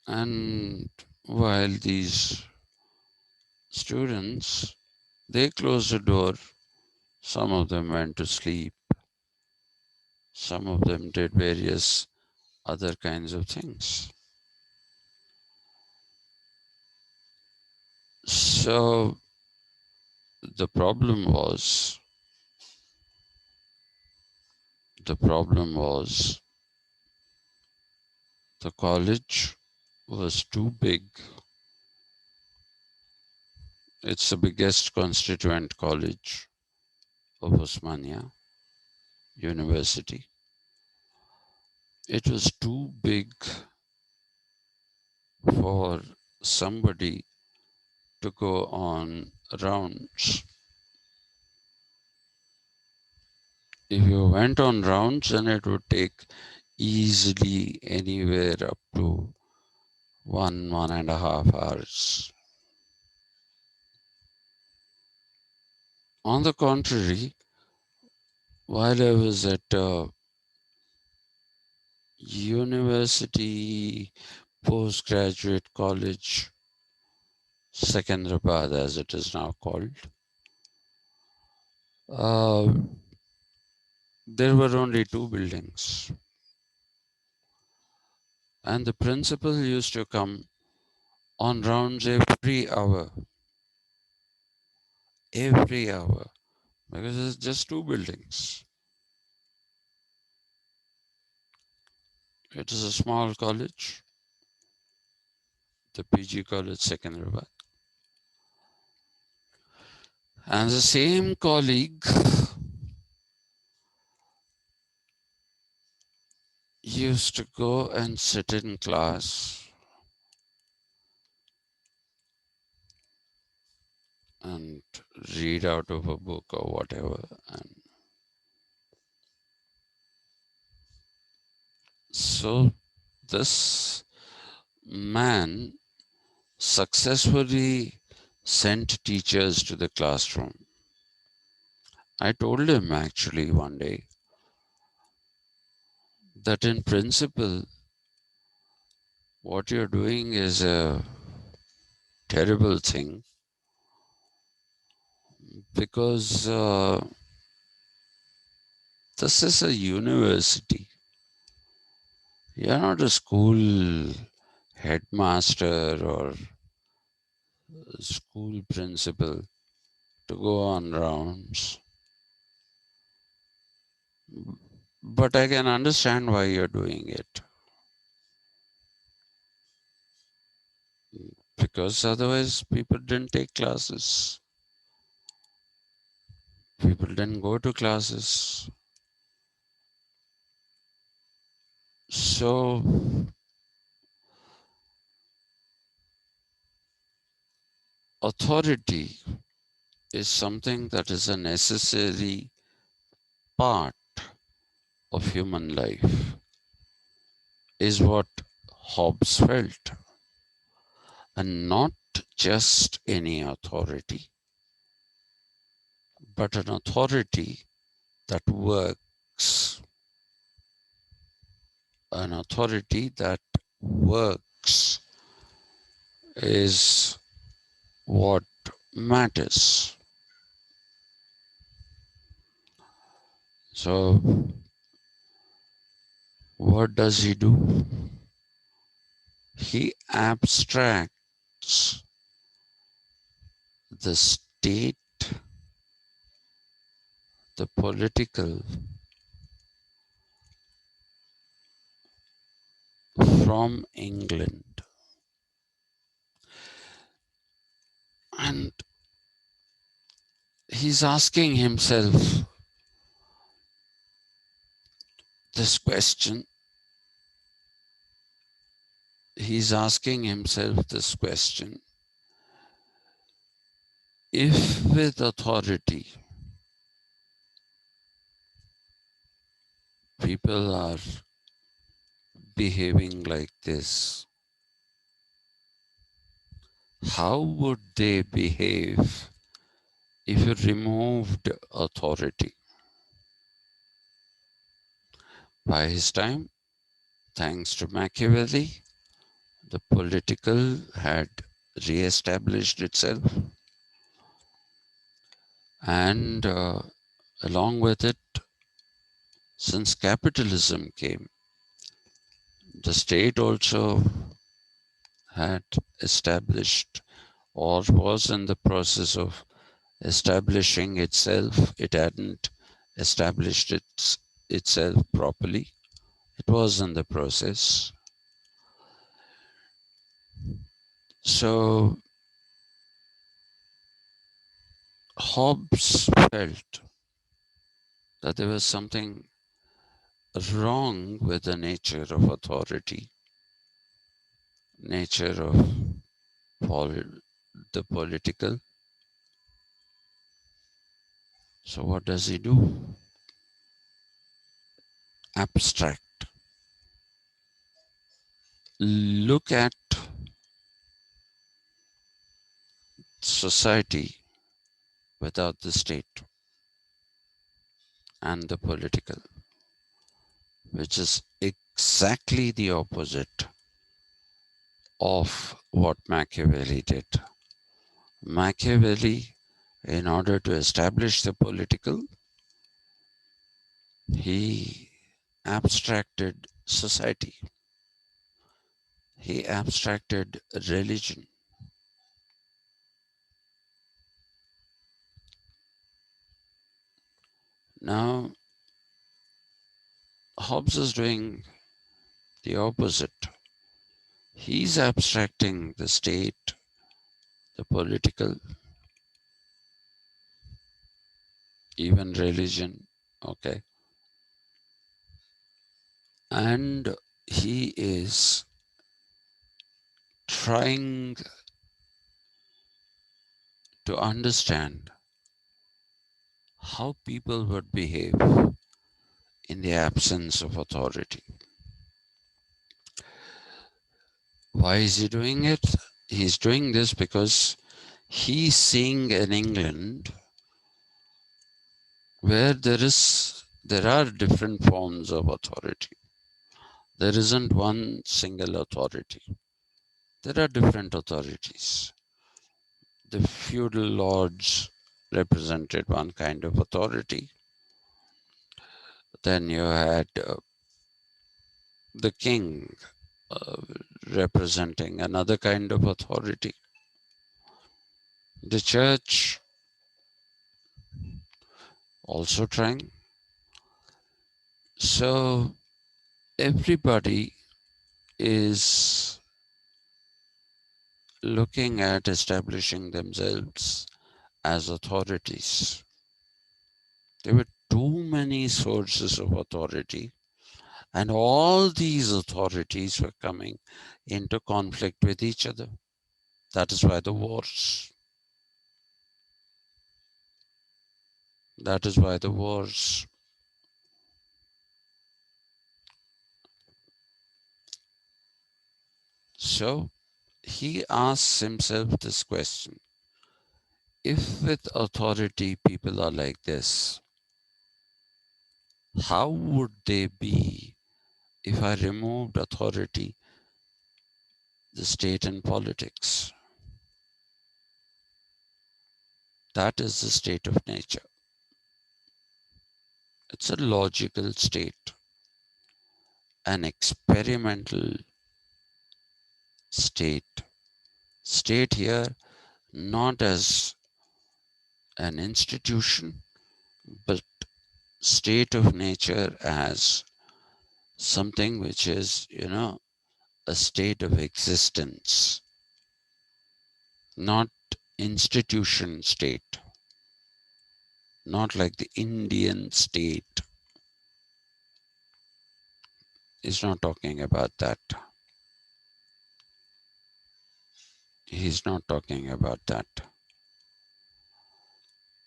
and while these students, they closed the door, some of them went to sleep, some of them did various other kinds of things. So the problem was the college was too big. It's the biggest constituent college of Osmania University. It was too big for somebody to go on rounds. If you went on rounds, then it would take easily anywhere up to 1.5 hours. On the contrary, while I was at University Postgraduate College, Secunderabad as it is now called, there were only 2 buildings. And the principal used to come on rounds every hour, because it's just 2 buildings. It is a small college, the PG College Secunderabad. And the same colleague used to go and sit in class and read out of a book or whatever. And so this man successfully sent teachers to the classroom. I told him actually one day that in principle, what you're doing is a terrible thing, because this is a university. You're not a school headmaster or school principal to go on rounds. But I can understand why you're doing it. Because otherwise people didn't take classes. People didn't go to classes. So authority is something that is a necessary part of human life, is what Hobbes felt. And not just any authority, but an authority that works. An authority that works is what matters. So, what does he do? He abstracts the state, the political, from England. And he's asking himself this question. He's asking himself this question. If with authority people are behaving like this, how would they behave if you removed authority? By his time, thanks to Machiavelli, the political had re-established itself, and along with it, since capitalism came, the state also had established or was in the process of establishing itself. It hadn't established itself properly. It was in the process. So Hobbes felt that there was something wrong with the nature of authority, nature of the political. So what does he do? Abstract. Look at society without the state and the political, which is exactly the opposite of what Machiavelli did. Machiavelli, in order to establish the political, he abstracted society. He abstracted religion. Now, Hobbes is doing the opposite. He's abstracting the state, the political, even religion, okay? And he is trying to understand how people would behave in the absence of authority. Why is he doing it? He's doing this because he's seeing an England where there are different forms of authority. There isn't one single authority. There are different authorities. The feudal lords represented one kind of authority. Then you had the king uh, representing another kind of authority. The church also trying. So everybody is looking at establishing themselves as authorities. There were too many sources of authority, and all these authorities were coming into conflict with each other. That is why the wars. That is why the wars. So he asks himself this question: if with authority people are like this, how would they be if I removed authority, the state and politics? That is the state of nature. It's a logical state, an experimental state. State here not as an institution, but state of nature as something which is, a state of existence, not institution state, not like the Indian state. He's not talking about that. He's not talking about that.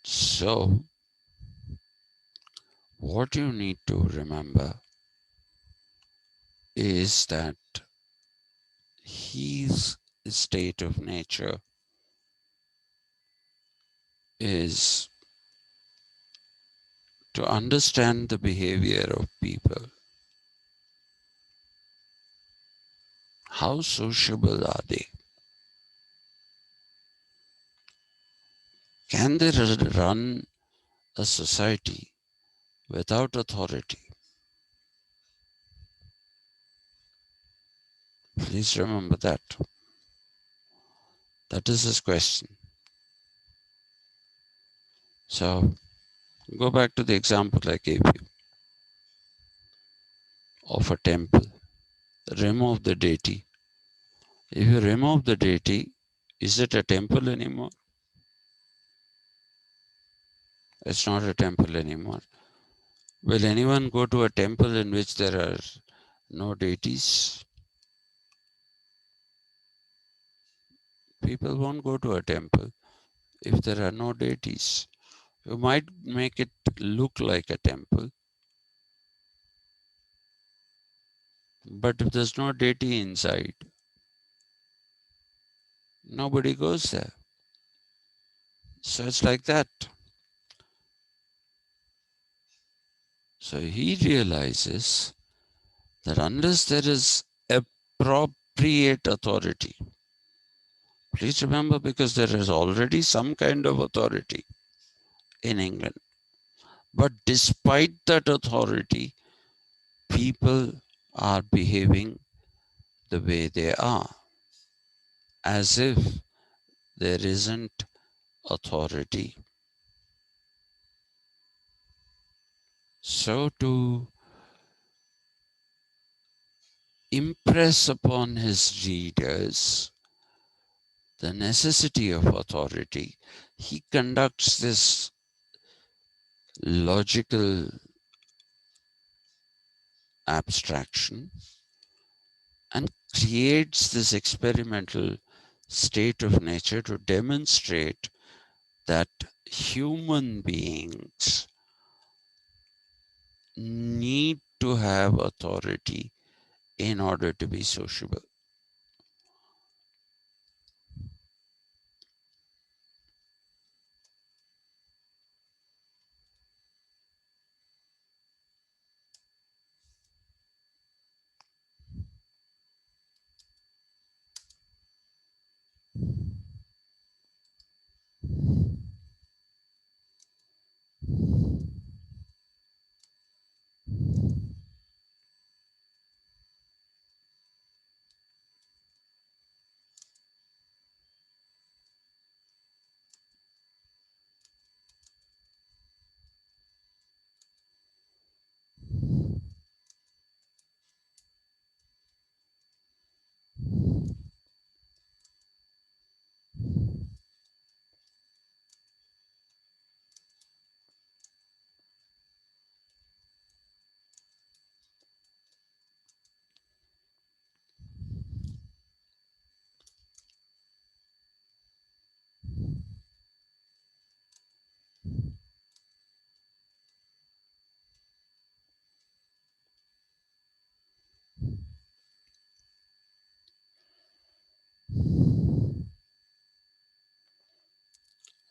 So, what you need to remember is that his state of nature is to understand the behavior of people. How sociable are they? Can they run a society without authority? Please remember that. That is his question. So go back to the example I gave you of a temple. Remove the deity. If you remove the deity, is it a temple anymore? It's not a temple anymore. Will anyone go to a temple in which there are no deities? People won't go to a temple if there are no deities. You might make it look like a temple, but if there's no deity inside, nobody goes there. So it's like that. So he realizes that unless there is appropriate authority, please remember, because there is already some kind of authority in England, but despite that authority, people are behaving the way they are, as if there isn't authority. So to impress upon his readers the necessity of authority, he conducts this logical abstraction and creates this experimental state of nature to demonstrate that human beings need to have authority in order to be sociable.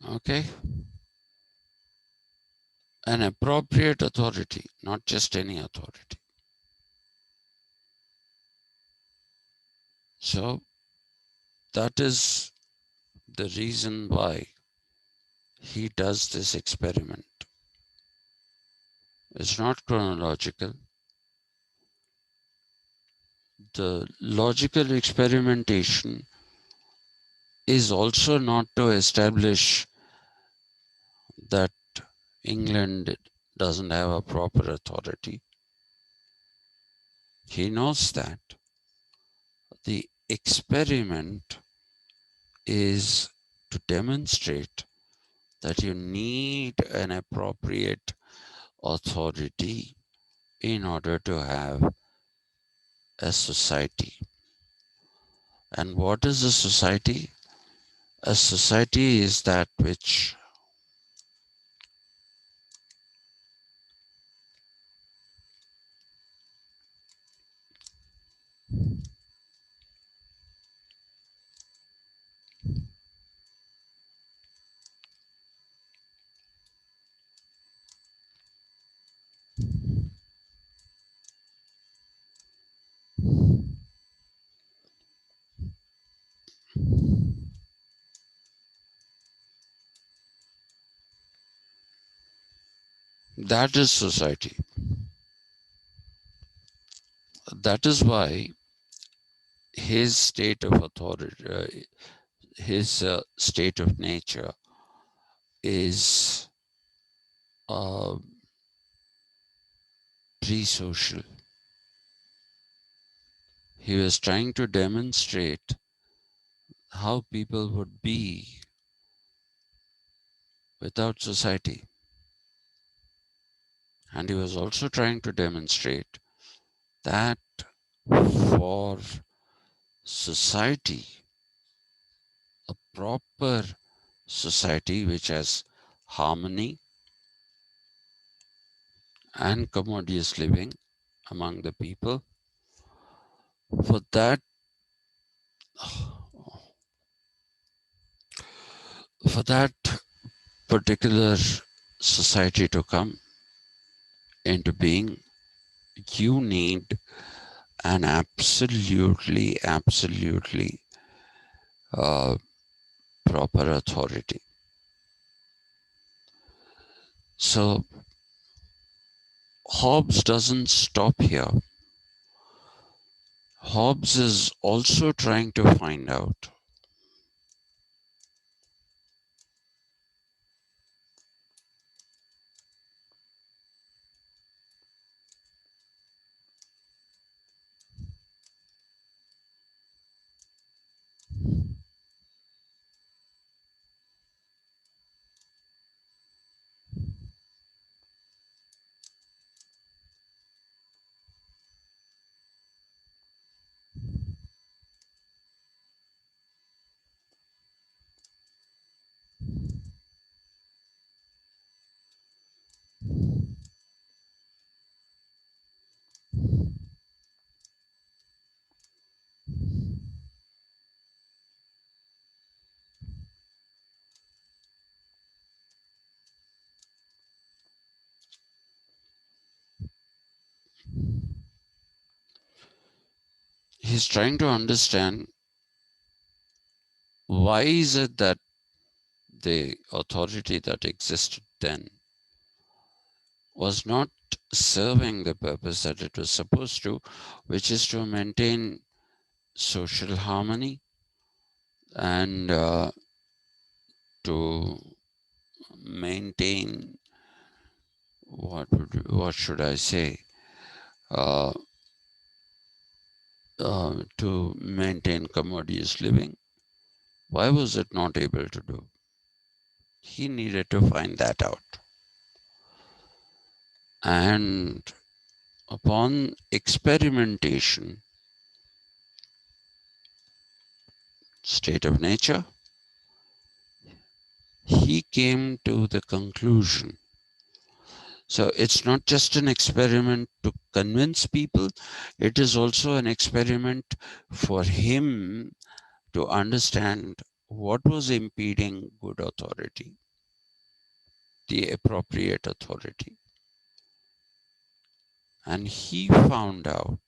Okay? An appropriate authority, not just any authority. So that is the reason why he does this experiment. It's not chronological. The logical experimentation is also not to establish that England doesn't have a proper authority. He knows that. The experiment is to demonstrate that you need an appropriate authority in order to have a society. And what is a society? A society is that which That is society. That is why his state of authority, his state of nature is pre-social. He was trying to demonstrate how people would be without society. And he was also trying to demonstrate that for society, a proper society which has harmony and commodious living among the people, for that particular society to come into being, you need an absolutely proper authority. So Hobbes doesn't stop here. Hobbes is also trying to find out he's trying to understand why is it that the authority that existed then was not serving the purpose that it was supposed to, which is to maintain social harmony and to maintain what should I say? Uh, to maintain commodious living. Why was it not able to do? He needed to find that out. And upon experimentation, state of nature, he came to the conclusion. So it's not just an experiment to convince people, it is also an experiment for him to understand what was impeding good authority, the appropriate authority. And he found out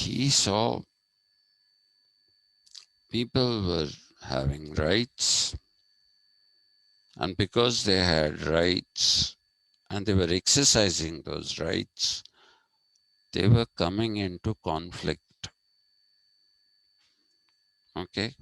he saw people were having rights, and because they had rights and they were exercising those rights, they were coming into conflict. Okay.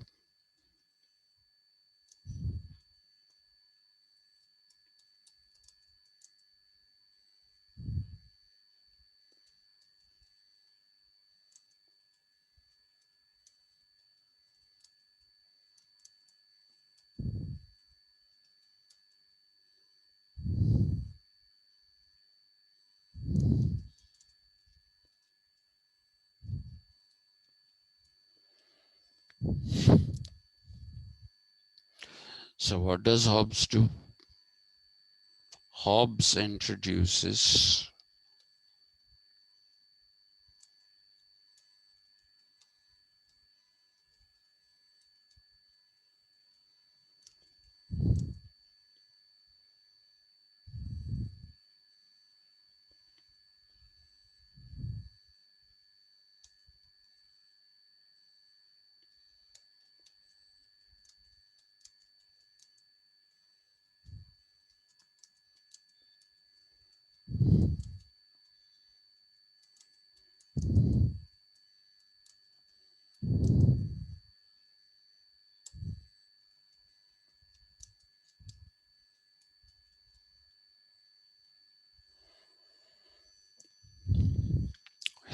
So what does Hobbes do? Hobbes introduces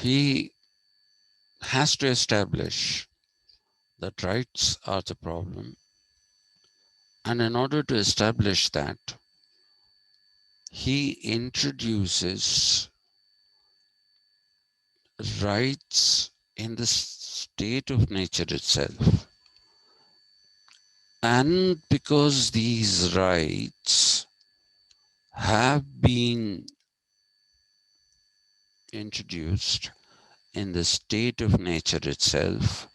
he has to establish that rights are the problem. And in order to establish that, he introduces rights in the state of nature itself. And because these rights have been introduced in the state of nature itself,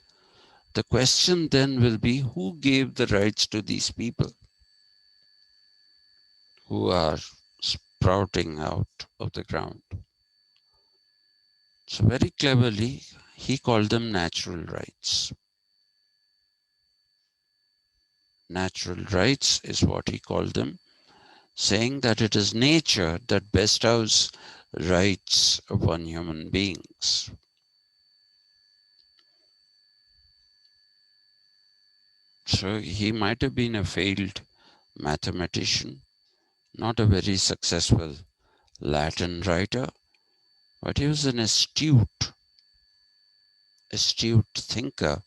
the question then will be, who gave the rights to these people who are sprouting out of the ground? So very cleverly, he called them natural rights. Natural rights is what he called them, saying that it is nature that bestows rights upon human beings. So he might have been a failed mathematician, not a very successful Latin writer, but he was an astute thinker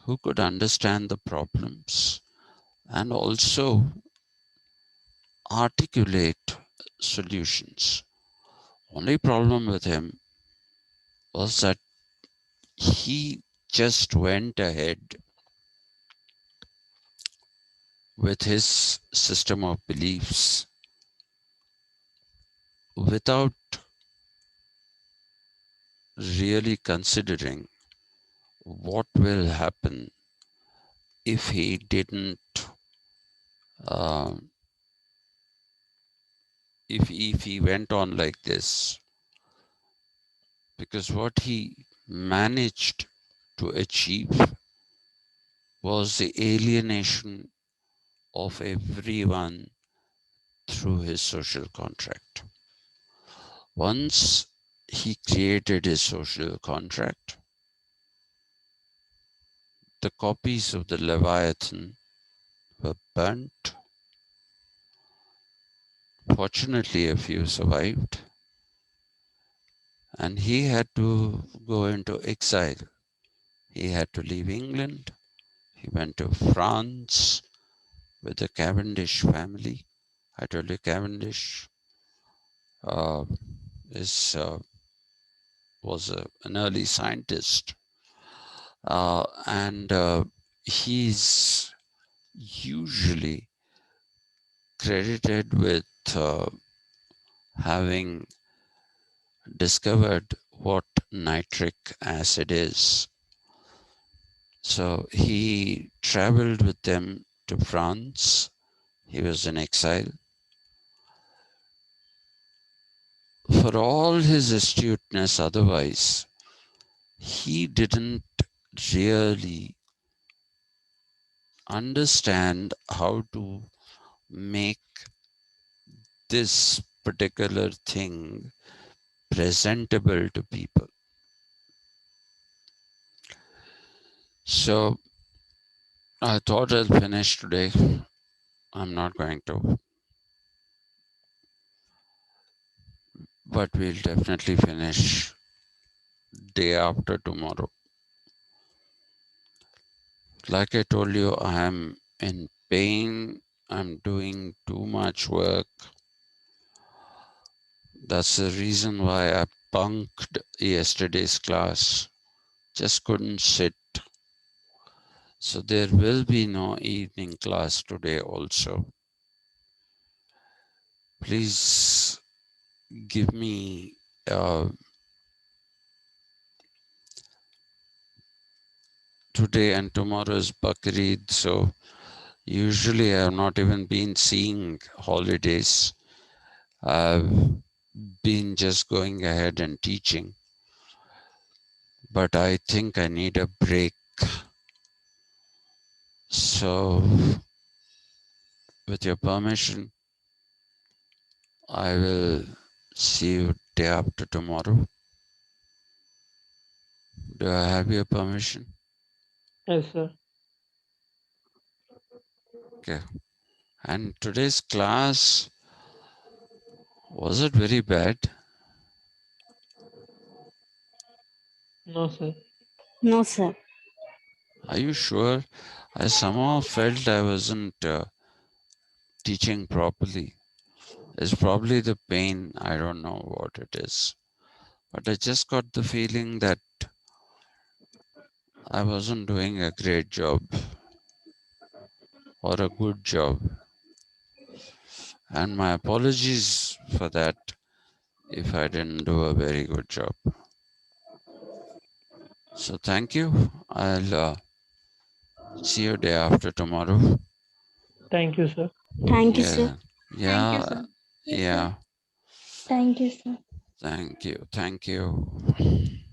who could understand the problems and also articulate solutions. Only problem with him was that he just went ahead with his system of beliefs without really considering what will happen if he didn't, uh, if he went on like this. Because what he managed to achieve was the alienation of everyone through his social contract. Once he created his social contract, the copies of the Leviathan were burnt. Fortunately, a few survived, and he had to go into exile. He had to leave England. He went to France with the Cavendish family. I told you Cavendish uh, was an early scientist, and he's usually credited with having discovered what nitric acid is. So he traveled with them to France. He was in exile. For all his astuteness otherwise, he didn't really understand how to make this particular thing presentable to people. So I thought I'll finish today. I'm not going to, but we'll definitely finish day after tomorrow. Like I told you, I am in pain. I'm doing too much work. That's the reason why I bunked yesterday's class. Just couldn't sit. So there will be no evening class today also. Please give me today and tomorrow is Bakrid, so usually I have not even been seeing holidays. I've been just going ahead and teaching, but I think I need a break. So with your permission, I will see you day after tomorrow. Do I have your permission? Yes, sir. Okay. And today's class, was it very bad? No, sir. No, sir. Are you sure? I somehow felt I wasn't teaching properly. It's probably the pain. I don't know what it is. But I just got the feeling that I wasn't doing a great job or a good job. And my apologies for that if I didn't do a very good job. So thank you. I'll see you day after tomorrow. Thank you, sir. Thank you, sir. Yeah. Thank you, Yeah. sir. Yeah. Thank you, sir. Thank you. Thank you.